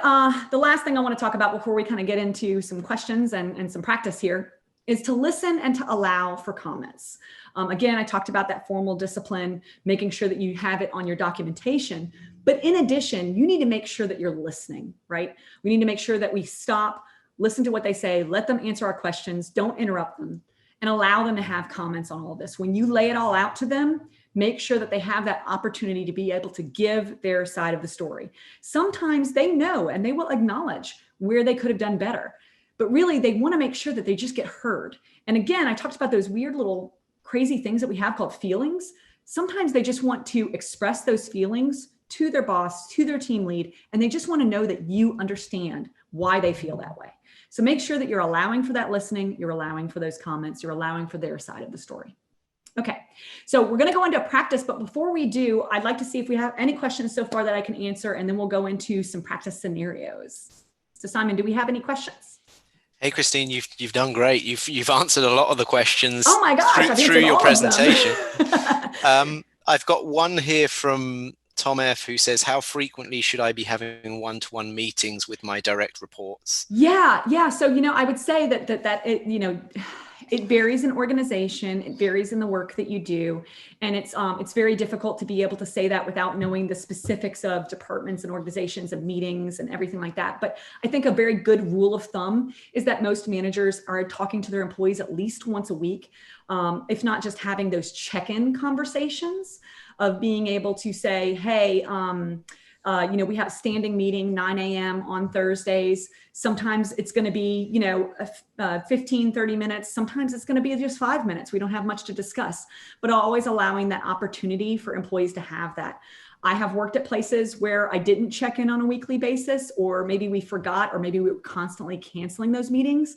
the last thing I want to talk about before we kind of get into some questions and some practice here is to listen and to allow for comments. Again, I talked about that formal discipline, making sure that you have it on your documentation. But in addition, you need to make sure that you're listening, right? We need to make sure that we stop, listen to what they say, let them answer our questions, don't interrupt them, and allow them to have comments on all of this. When you lay it all out to them, make sure that they have that opportunity to be able to give their side of the story. Sometimes they know and they will acknowledge where they could have done better, but really they want to make sure that they just get heard. And again, I talked about those weird little crazy things that we have called feelings. Sometimes they just want to express those feelings to their boss, to their team lead, and they just want to know that you understand why they feel that way. So make sure that you're allowing for that listening, you're allowing for those comments, you're allowing for their side of the story. Okay, so we're going to go into practice, but before we do, I'd like to see if we have any questions so far that I can answer, and then we'll go into some practice scenarios. So Simon, do we have any questions? Hey, Christine, you've done great. You've answered a lot of the questions Oh my gosh, I've through answered your all of them. presentation. I've got one here from Tom F, who says, how frequently should I be having one-to-one meetings with my direct reports? Yeah. So, I would say that it, it varies in organization, it varies in the work that you do. And it's very difficult to be able to say that without knowing the specifics of departments and organizations and meetings and everything like that. But I think a very good rule of thumb is that most managers are talking to their employees at least once a week, if not just having those check-in conversations of being able to say, hey, we have a standing meeting 9 a.m. on Thursdays. Sometimes it's going to be, 15, 30 minutes. Sometimes it's going to be just 5 minutes. We don't have much to discuss, but always allowing that opportunity for employees to have that. I have worked at places where I didn't check in on a weekly basis, or maybe we forgot, or maybe we were constantly canceling those meetings.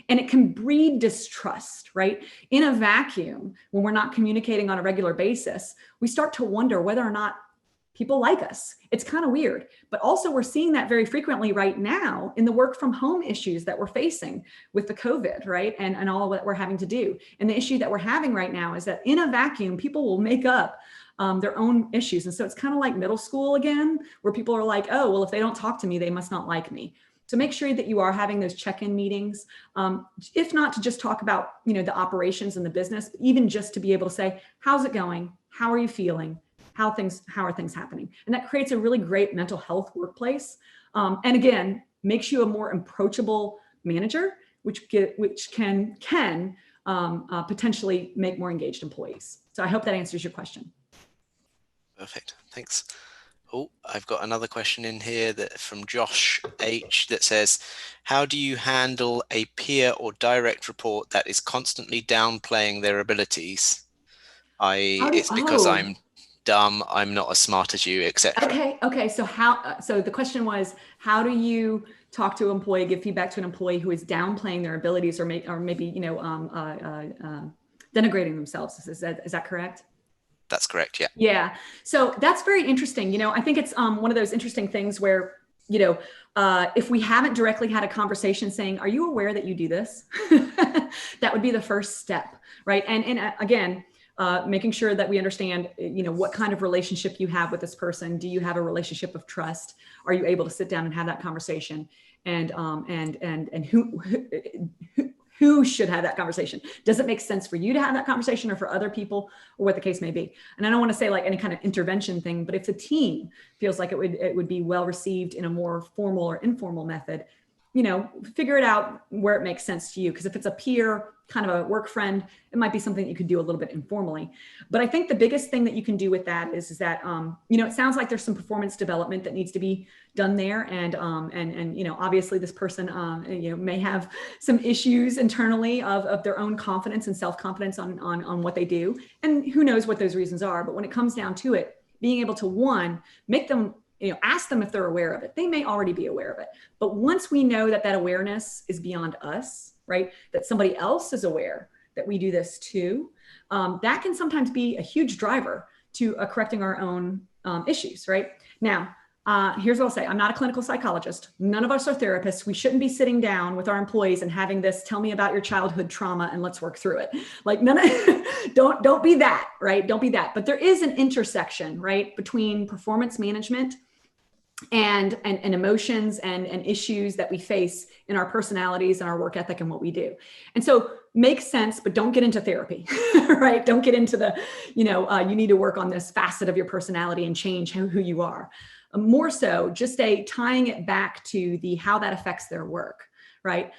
And it can breed distrust, right? In a vacuum, when we're not communicating on a regular basis, we start to wonder whether or not people like us. It's kind of weird, but also we're seeing that very frequently right now in the work from home issues that we're facing with the COVID, right? And all of what we're having to do. And the issue that we're having right now is that in a vacuum, people will make up their own issues. And so it's kind of like middle school again, where people are like, oh, well, if they don't talk to me, they must not like me. So make sure that you are having those check-in meetings, if not to just talk about, the operations and the business, but even just to be able to say, how's it going? How are you feeling? How are things happening? And that creates a really great mental health workplace. And again, makes you a more approachable manager, which can potentially make more engaged employees. So I hope that answers your question. Perfect, thanks. Oh, I've got another question in here from Josh H that says, how do you handle a peer or direct report that is constantly downplaying their abilities? It's because I'm dumb, I'm not as smart as you, etc. Okay. So the question was, how do you talk to an employee, give feedback to an employee who is downplaying their abilities or maybe denigrating themselves? Is that correct? That's correct. Yeah. Yeah. So that's very interesting. I think it's one of those interesting things where, if we haven't directly had a conversation saying, are you aware that you do this? That would be the first step, right? And again, making sure that we understand, what kind of relationship you have with this person. Do you have a relationship of trust? Are you able to sit down and have that conversation? And who should have that conversation? Does it make sense for you to have that conversation or for other people, or what the case may be? And I don't want to say like any kind of intervention thing, but if the team feels like it would be well received in a more formal or informal method, figure it out where it makes sense to you. Because if it's a peer, kind of a work friend, it might be something that you could do a little bit informally. But I think the biggest thing that you can do with that is that, it sounds like there's some performance development that needs to be done there. And obviously this person, may have some issues internally of their own confidence and self-confidence on what they do. And who knows what those reasons are. But when it comes down to it, being able to, make them, ask them if they're aware of it. They may already be aware of it. But once we know that awareness is beyond us, right? That somebody else is aware that we do this too. That can sometimes be a huge driver to correcting our own issues, right? Now, here's what I'll say. I'm not a clinical psychologist. None of us are therapists. We shouldn't be sitting down with our employees and having this, tell me about your childhood trauma and let's work through it. Like don't be that, right? Don't be that. But there is an intersection, right? Between performance management and emotions and issues that we face in our personalities and our work ethic and what we do. And so makes sense, but don't get into therapy, right? Don't get into the, you need to work on this facet of your personality and change who you are. More so just tying it back to how that affects their work. Right.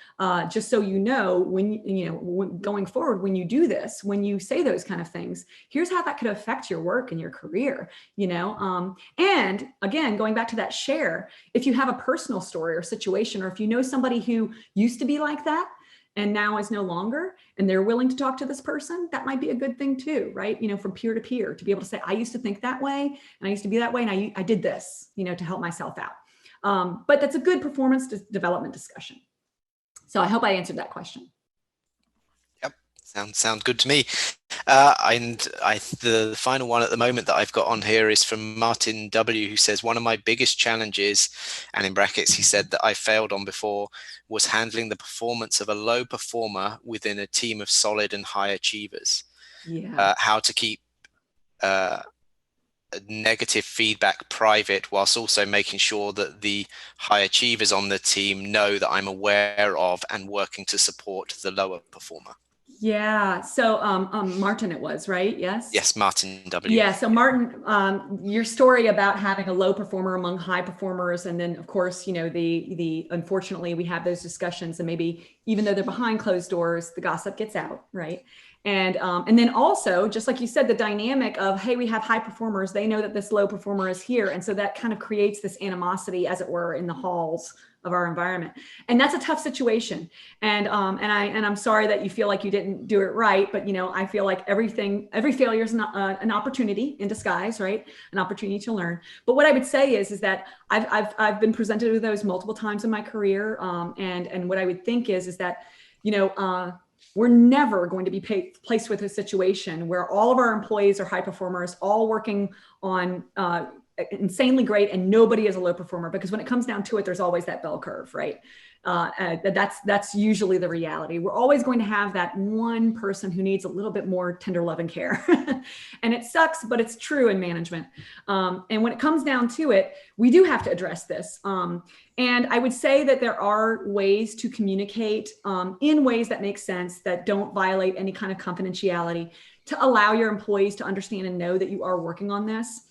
Just so when going forward, when you do this, when you say those kind of things, here's how that could affect your work and your career, and again, going back to that share, if you have a personal story or situation, or if you know somebody who used to be like that and now is no longer, and they're willing to talk to this person, that might be a good thing too, right? From peer to peer, to be able to say, I used to think that way and I used to be that way. And I did this, to help myself out. But that's a good performance development discussion. So I hope I answered that question. Yep, sounds good to me. The final one at the moment that I've got on here is from Martin W, who says, one of my biggest challenges, and in brackets he said that I failed on before, was handling the performance of a low performer within a team of solid and high achievers. Yeah. How to keep negative feedback private whilst also making sure that the high achievers on the team know that I'm aware of and working to support the lower performer. Yeah. So Martin it was, right? Yes? Yes, Martin W. Yeah. So Martin, your story about having a low performer among high performers, and then of course, you know, the unfortunately we have those discussions, and maybe even though they're behind closed doors, the gossip gets out, right? And then also, just like you said, the dynamic of, hey, we have high performers, they know that this low performer is here. And so that kind of creates this animosity, as it were, in the halls of our environment. And that's a tough situation. And I'm sorry that you feel like you didn't do it right, but you know, I feel like every failure is an opportunity in disguise, right? An opportunity to learn. But what I would say is that I've been presented with those multiple times in my career. And what I would think is that, you know, we're never going to be placed with a situation where all of our employees are high performers, all working on insanely great, and nobody is a low performer, because when it comes down to it, there's always that bell curve, right? That's usually the reality. We're always going to have that one person who needs a little bit more tender love and care. And it sucks, but it's true in management. And when it comes down to it, we do have to address this. And I would say that there are ways to communicate in ways that make sense, that don't violate any kind of confidentiality, to allow your employees to understand and know that you are working on this.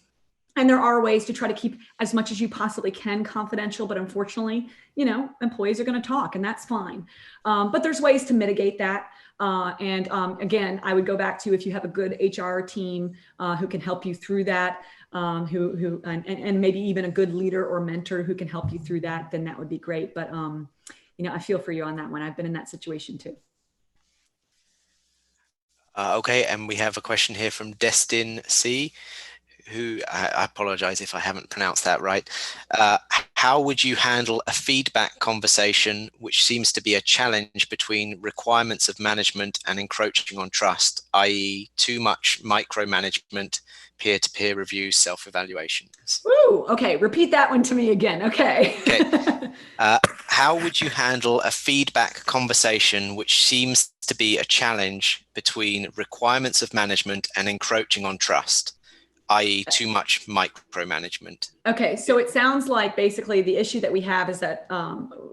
And there are ways to try to keep as much as you possibly can confidential, but unfortunately, you know, employees are going to talk, and that's fine. But there's ways to mitigate that. Again, I would go back to, if you have a good HR team who can help you through that, and maybe even a good leader or mentor who can help you through that, then that would be great. But you know, I feel for you on that one. I've been in that situation too. Okay, and we have a question here from Destin C, who, I apologize if I haven't pronounced that right. How would you handle a feedback conversation which seems to be a challenge between requirements of management and encroaching on trust, i.e. too much micromanagement, peer-to-peer reviews, self-evaluations? Ooh, okay, repeat that one to me again. Okay. Okay. How would you handle a feedback conversation which seems to be a challenge between requirements of management and encroaching on trust, i.e. too much micromanagement? Okay, so it sounds like basically the issue that we have is that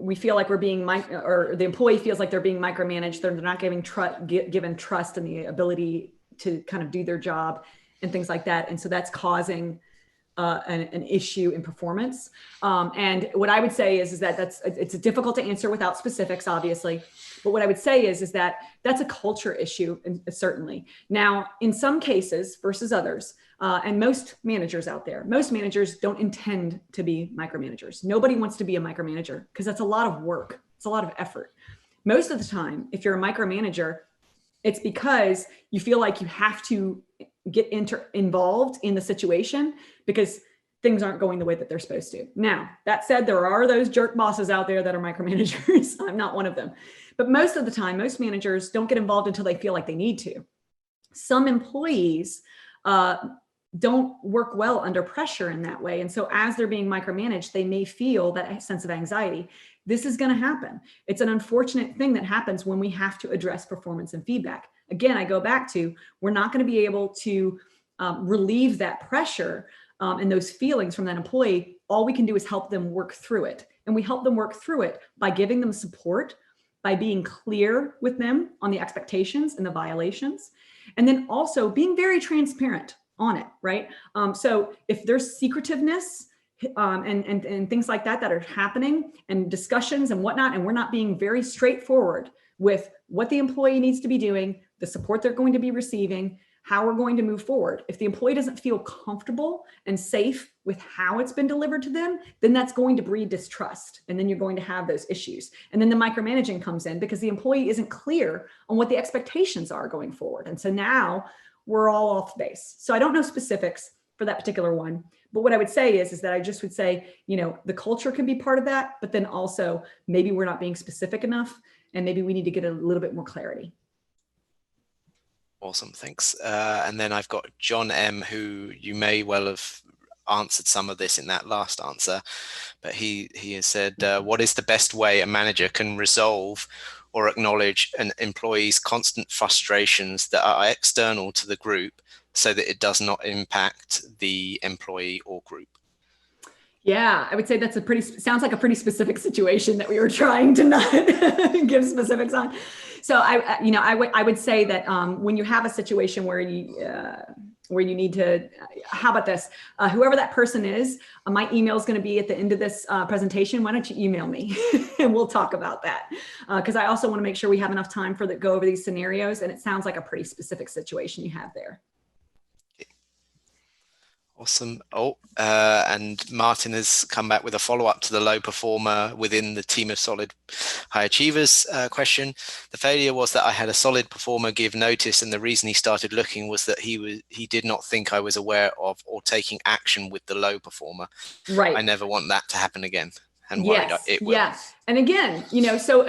we feel like we're being, or the employee feels like they're being micromanaged. They're not given trust and the ability to kind of do their job and things like that. And so that's causing an issue in performance. And what I would say is that it's difficult to answer without specifics, obviously. But what I would say is that that's a culture issue, certainly. Now, in some cases versus others, and most managers out there, most managers don't intend to be micromanagers. Nobody wants to be a micromanager because that's a lot of work. It's a lot of effort. Most of the time, if you're a micromanager, it's because you feel like you have to get involved in the situation because things aren't going the way that they're supposed to. Now, that said, there are those jerk bosses out there that are micromanagers. I'm not one of them. But most of the time, most managers don't get involved until they feel like they need to. Some employees don't work well under pressure in that way. And so as they're being micromanaged, they may feel that sense of anxiety. This is going to happen. It's an unfortunate thing that happens when we have to address performance and feedback. Again, I go back to, we're not going to be able to relieve that pressure and those feelings from that employee. All we can do is help them work through it. And we help them work through it by giving them support, by being clear with them on the expectations and the violations, and then also being very transparent on it, right? So if there's secretiveness and things like that are happening, and discussions and whatnot, and we're not being very straightforward with what the employee needs to be doing, the support they're going to be receiving, how we're going to move forward. If the employee doesn't feel comfortable and safe with how it's been delivered to them, then that's going to breed distrust. And then you're going to have those issues. And then the micromanaging comes in because the employee isn't clear on what the expectations are going forward. And so now we're all off base. So I don't know specifics for that particular one. But what I would say is that I just would say, you know, the culture can be part of that, but then also maybe we're not being specific enough, and maybe we need to get a little bit more clarity. Awesome, thanks. And then I've got John M, who you may well have answered some of this in that last answer, but he has said, what is the best way a manager can resolve or acknowledge an employee's constant frustrations that are external to the group so that it does not impact the employee or group? Yeah, I would say that's sounds like a pretty specific situation that we were trying to not give specifics on. So I would say that when you have a situation where you need to, how about this? Whoever that person is, my email is going to be at the end of this presentation. Why don't you email me and we'll talk about that? Because I also want to make sure we have enough time for go over these scenarios. And it sounds like a pretty specific situation you have there. Awesome. And Martin has come back with a follow-up to the low performer within the team of solid high achievers question. The failure was that I had a solid performer give notice, and the reason he started looking was that he did not think I was aware of or taking action with the low performer. Right. I never want that to happen again. And worried it will. Yes. And again, so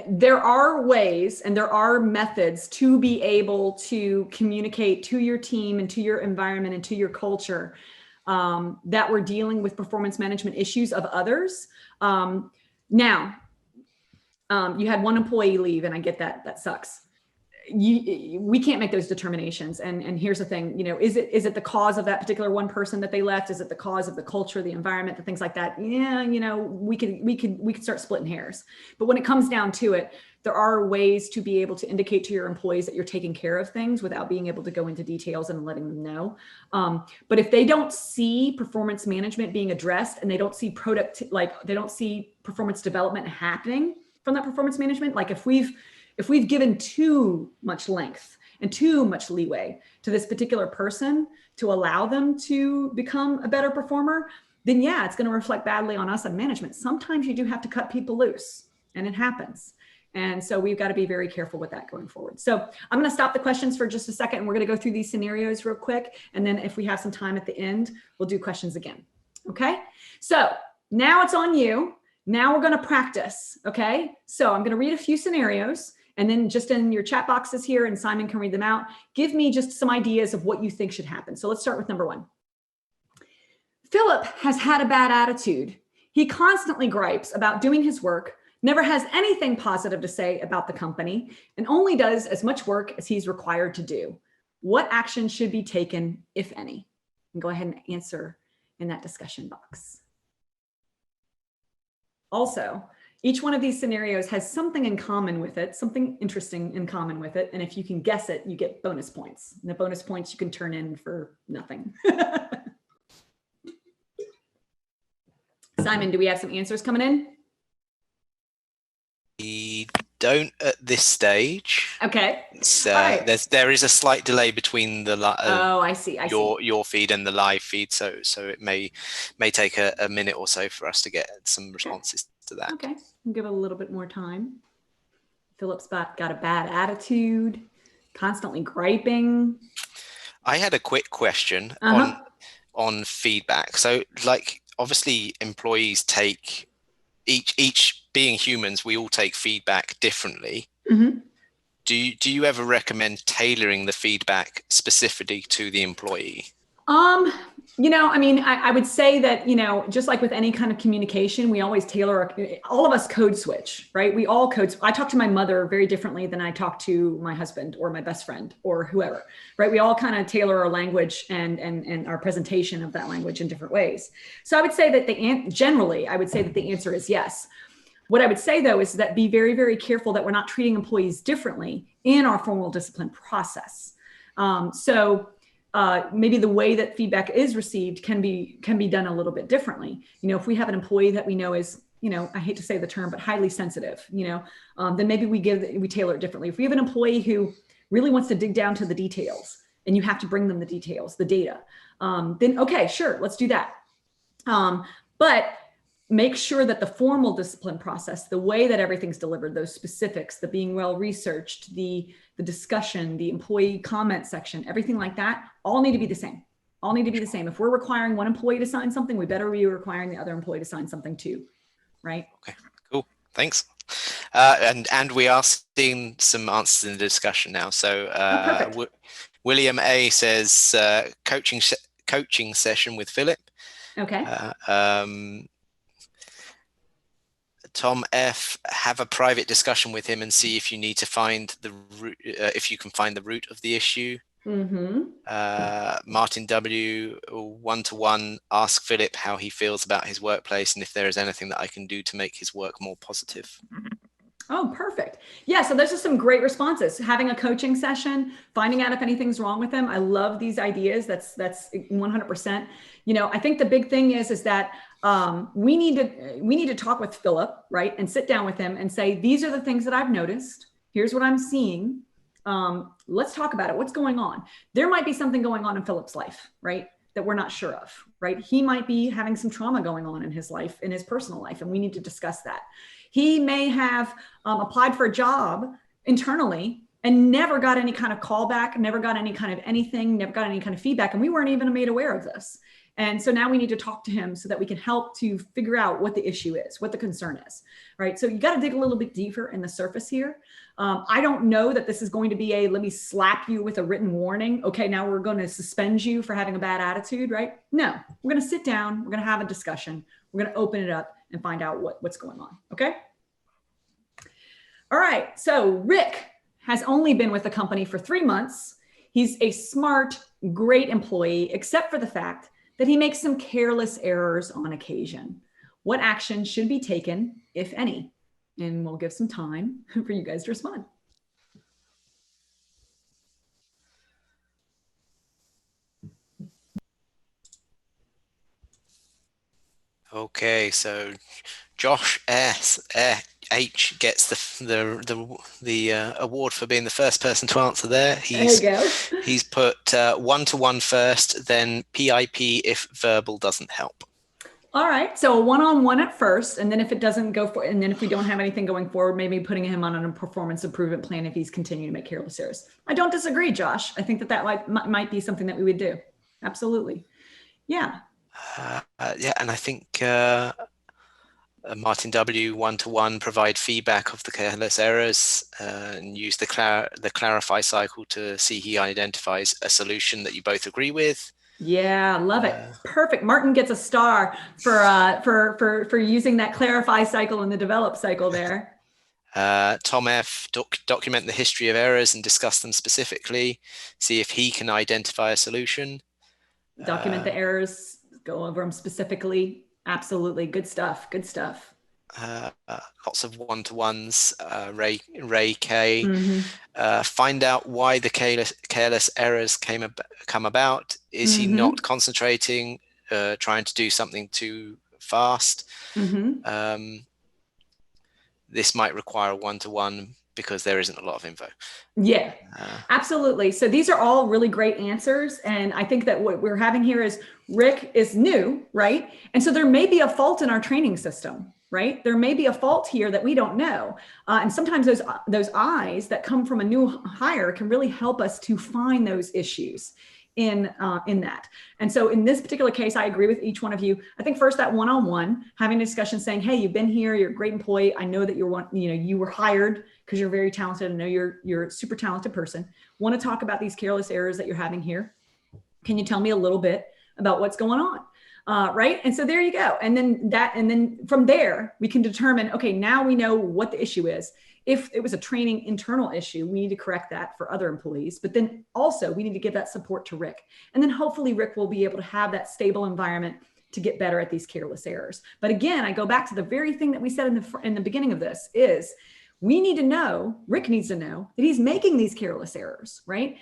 there are ways and there are methods to be able to communicate to your team and to your environment and to your culture that we're dealing with performance management issues of others. Now, you had one employee leave, and I get that sucks. We can't make those determinations. And here's the thing, is it the cause of that particular one person that they left? Is it the cause of the culture, the environment, the things like that? Yeah, we could start splitting hairs. But when it comes down to it, there are ways to be able to indicate to your employees that you're taking care of things without being able to go into details and letting them know. But if they don't see performance management being addressed and they don't see they don't see performance development happening from that performance management, like if we've given too much length and too much leeway to this particular person to allow them to become a better performer, then yeah, it's going to reflect badly on us and management. Sometimes you do have to cut people loose, and it happens. And so we've got to be very careful with that going forward. So I'm going to stop the questions for just a second, and we're going to go through these scenarios real quick. And then if we have some time at the end, we'll do questions again. Okay. So now it's on you. Now we're going to practice. Okay. So I'm going to read a few scenarios. And then just in your chat boxes here, and Simon can read them out, give me just some ideas of what you think should happen. So let's start with number one. Philip has had a bad attitude. He constantly gripes about doing his work, never has anything positive to say about the company, and only does as much work as he's required to do. What action should be taken, if any? And go ahead and answer in that discussion box. Also, each one of these scenarios has something in common with it, something interesting in common with it. And if you can guess it, you get bonus points. And the bonus points you can turn in for nothing. Simon, do we have some answers coming in? We don't at this stage. Okay. Right. There is a slight delay between the I see. your feed and the live feed, so it may take a minute or so for us to get some responses to that. Okay, we'll give it a little bit more time. Philip's got a bad attitude, constantly griping. I had a quick question on feedback. So, like, obviously, employees take each being humans, we all take feedback differently. Mm-hmm. Do you ever recommend tailoring the feedback specifically to the employee? I would say that, just like with any kind of communication, we always tailor, all of us code switch, right? We all code. I talk to my mother very differently than I talk to my husband or my best friend or whoever, right? We all kind of tailor our language and our presentation of that language in different ways. So I would say that generally, I would say that the answer is yes. What I would say, though, is that be very, very careful that we're not treating employees differently in our formal discipline process. Maybe the way that feedback is received can be done a little bit differently. If we have an employee that we know is, I hate to say the term, but highly sensitive, then maybe we tailor it differently. If we have an employee who really wants to dig down to the details and you have to bring them the details, the data, then okay, sure, let's do that. But make sure that the formal discipline process, the way that everything's delivered, those specifics, the being well researched, the discussion, the employee comment section, everything like that, all need to be the same. All need to be the same. If we're requiring one employee to sign something, we better be requiring the other employee to sign something too, right? Okay, cool. Thanks. And we are seeing some answers in the discussion now. So Perfect. William A says coaching session with Philip. Okay. Tom F, have a private discussion with him and see if you need to find the root, if you can find the root of the issue. Martin W, one-to-one, ask Philip how he feels about his workplace and if there is anything that I can do to make his work more positive. Oh, perfect. Yeah, so those are some great responses. Having a coaching session, finding out if anything's wrong with them. I love these ideas. That's 100%. I think the big thing is that we need to talk with Philip, right? And sit down with him and say, these are the things that I've noticed. Here's what I'm seeing. Let's talk about it. What's going on? There might be something going on in Philip's life, right? That we're not sure of, right? He might be having some trauma going on in his life, in his personal life, and we need to discuss that. He may have applied for a job internally and never got any kind of callback, never got any kind of anything, never got any kind of feedback, and we weren't even made aware of this. And so now we need to talk to him so that we can help to figure out what the issue is, what the concern is, right? So you got to dig a little bit deeper in the surface here. I don't know that this is going to be let me slap you with a written warning. Okay, now we're going to suspend you for having a bad attitude, right? No, we're going to sit down. We're going to have a discussion. We're going to open it up and find out what's going on, okay? All right, so Rick has only been with the company for 3 months. He's a smart, great employee, except for the fact that he makes some careless errors on occasion. What action should be taken, if any? And we'll give some time for you guys to respond. Okay, so Josh H gets the award for being the first person to answer there. There you go. He's put one-to-one first, then PIP if verbal doesn't help. All right, so one-on-one at first, and then if it doesn't go for, and then if we don't have anything going forward, maybe putting him on a performance improvement plan if he's continuing to make careless errors. I don't disagree, Josh. I think that might be something that we would do. Absolutely, yeah. Yeah, and I think Martin W, one-to-one, provide feedback of the careless errors and use the clarify cycle to see he identifies a solution that you both agree with. Yeah, love it. Perfect. Martin gets a star for using that clarify cycle and the develop cycle there. Tom F, document the history of errors and discuss them specifically. See if he can identify a solution. Document the errors, go over them specifically. Absolutely. Good stuff. Good stuff. Lots of one-to-ones. Ray K. Find out why the careless errors come about. Is he not concentrating, trying to do something too fast? This might require a one-to-one because there isn't a lot of info. Yeah, absolutely. So these are all really great answers. And I think that what we're having here is Rick is new, right? And so there may be a fault in our training system, right? There may be a fault here that we don't know. And sometimes those eyes that come from a new hire can really help us to find those issues in that. And so in this particular case, I agree with each one of you. I think first that one-on-one, having a discussion saying, hey, you've been here, you're a great employee. I know that you were hired because you're very talented. I know you're a super talented person. Want to talk about these careless errors that you're having here? Can you tell me a little bit about what's going on? Right. And so there you go. And then from there, we can determine, okay, now we know what the issue is. If it was a training internal issue, we need to correct that for other employees, but then also we need to give that support to Rick. And then hopefully Rick will be able to have that stable environment to get better at these careless errors. But again, I go back to the very thing that we said in the beginning of this is we need to know, Rick needs to know that he's making these careless errors, right?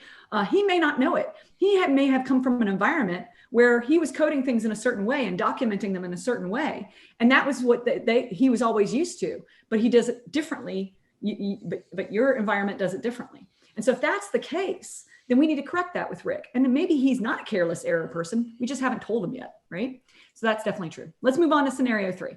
He may not know it. He may have come from an environment where he was coding things in a certain way and documenting them in a certain way. And that was what he was always used to, but he does it differently. But your environment does it differently. And so if that's the case, then we need to correct that with Rick. And then maybe he's not a careless error person. We just haven't told him yet, right? So that's definitely true. Let's move on to scenario 3.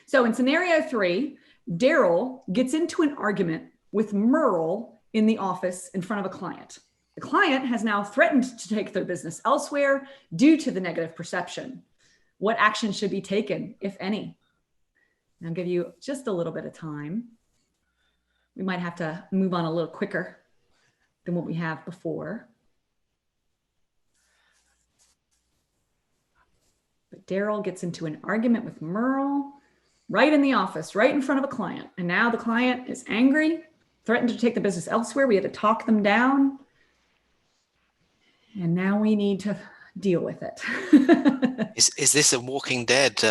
So in scenario 3, Daryl gets into an argument with Merle in the office in front of a client. The client has now threatened to take their business elsewhere due to the negative perception. What action should be taken, if any? And I'll give you just a little bit of time We might have to move on a little quicker than what we have before. But Daryl gets into an argument with Merle right in the office, right in front of a client. And now the client is angry, threatened to take the business elsewhere. We had to talk them down. And now we need to deal with it. Is this a Walking Dead?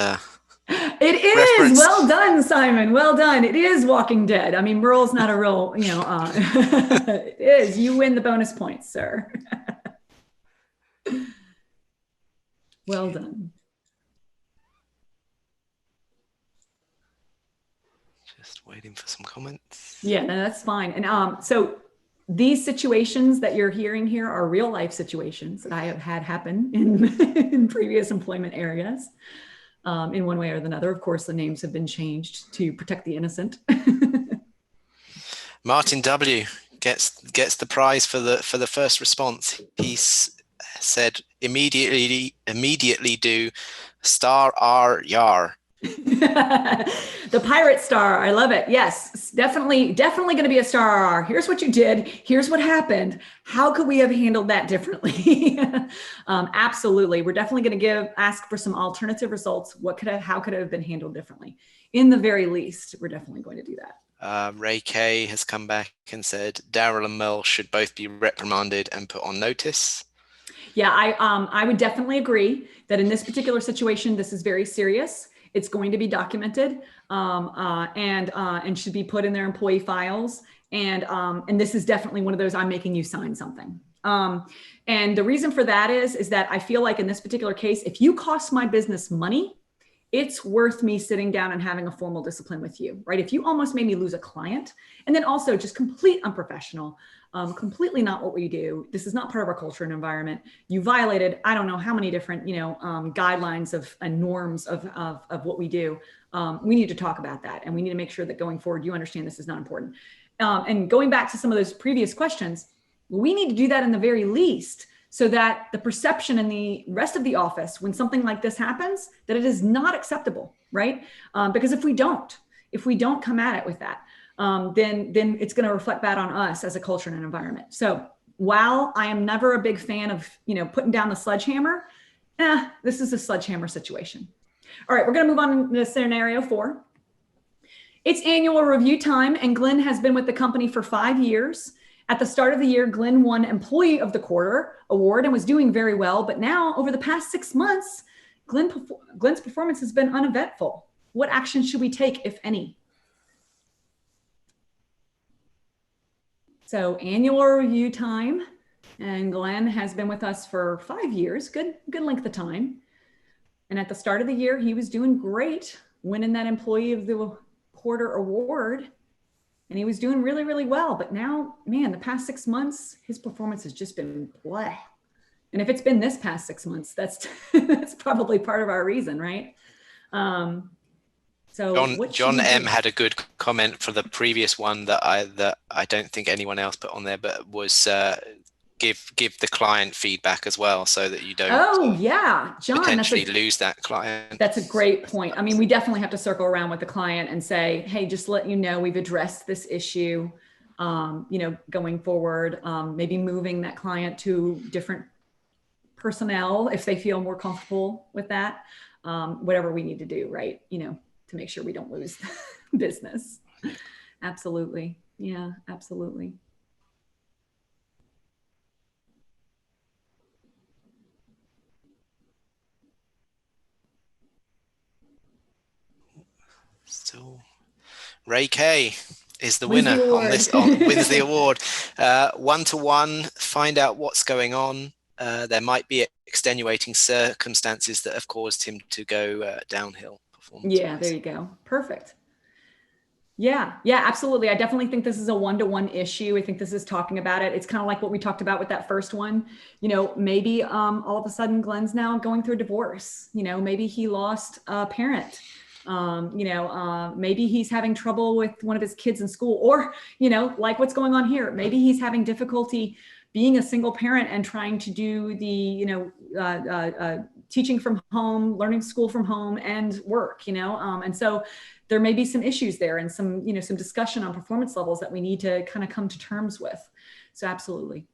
It is. Reference? Well done, Simon. Well done. It is Walking Dead. I mean, Merle's not a real, it is. You win the bonus points, sir. Well done. Just waiting for some comments. Yeah, no, that's fine. And so these situations that you're hearing here are real life situations that I have had happen in previous employment areas. In one way or another. Of course, the names have been changed to protect the innocent. Martin W gets the prize for the first response. He said immediately do star R yar. The pirate star. I love it. Yes, definitely going to be a star R. Here's what you did. Here's what happened. How could we have handled that differently? Absolutely. We're definitely going to ask for some alternative results. How could it have been handled differently? In the very least, we're definitely going to do that. Ray K has come back and said Daryl and Merle should both be reprimanded and put on notice. Yeah, I would definitely agree that in this particular situation, this is very serious. It's going to be documented and should be put in their employee files. And this is definitely one of those, I'm making you sign something. And the reason for that is that I feel like in this particular case, if you cost my business money, it's worth me sitting down and having a formal discipline with you, right? If you almost made me lose a client, and then also just complete unprofessional, completely not what we do. This is not part of our culture and environment. You violated, I don't know how many different, guidelines and norms of what we do. We need to talk about that. And we need to make sure that going forward, you understand this is not important. And going back to some of those previous questions, we need to do that in the very least, so that the perception in the rest of the office, when something like this happens, that it is not acceptable, right? Because if we don't come at it with that, then it's going to reflect bad on us as a culture and an environment. So while I am never a big fan of, putting down the sledgehammer, this is a sledgehammer situation. All right, we're going to move on to scenario 4. It's annual review time, and Glenn has been with the company for 5 years. At the start of the year, Glenn won Employee of the Quarter award and was doing very well. But now, over the past 6 months, Glenn's performance has been uneventful. What action should we take, if any? So annual review time, and Glenn has been with us for 5 years, good length of time. And at the start of the year, he was doing great, winning that Employee of the Quarter award. And he was doing really, really well. But now, man, the past 6 months, his performance has just been bleh. And if it's been this past 6 months, that's probably part of our reason, right? So John M had a good comment for the previous one that I don't think anyone else put on there, but was give the client feedback as well, so that you don't John, potentially lose that client. That's a great point. I mean, we definitely have to circle around with the client and say, hey, just let you know we've addressed this issue, going forward, maybe moving that client to different personnel if they feel more comfortable with that, whatever we need to do, right? To make sure we don't lose business. Absolutely. Yeah, absolutely. So Ray K is the winner on this, wins the award. 1-to-1, find out what's going on. There might be extenuating circumstances that have caused him to go downhill. Yeah, there you go. Perfect. Yeah, absolutely. I definitely think this is a 1-to-1 issue. I think this is talking about it. It's kind of like what we talked about with that first one. Maybe all of a sudden Glenn's now going through a divorce. Maybe he lost a parent. Maybe he's having trouble with one of his kids in school, or, like what's going on here. Maybe he's having difficulty being a single parent and trying to do the, teaching from home, learning school from home and work, and so there may be some issues there and some, you know, some discussion on performance levels that we need to kind of come to terms with. So absolutely.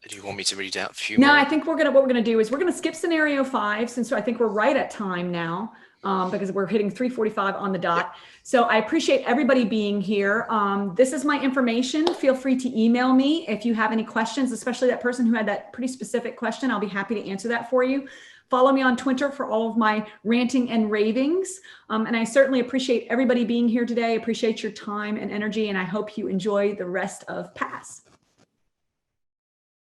Do you want me to read out a few No, more? I think what we're going to do is we're going to skip scenario 5, since I think we're right at time now, because we're hitting 3:45 on the dot. Yep. So I appreciate everybody being here. This is my information. Feel free to email me if you have any questions, especially that person who had that pretty specific question. I'll be happy to answer that for you. Follow me on Twitter for all of my ranting and ravings. And I certainly appreciate everybody being here today. Appreciate your time and energy, and I hope you enjoy the rest of PASS.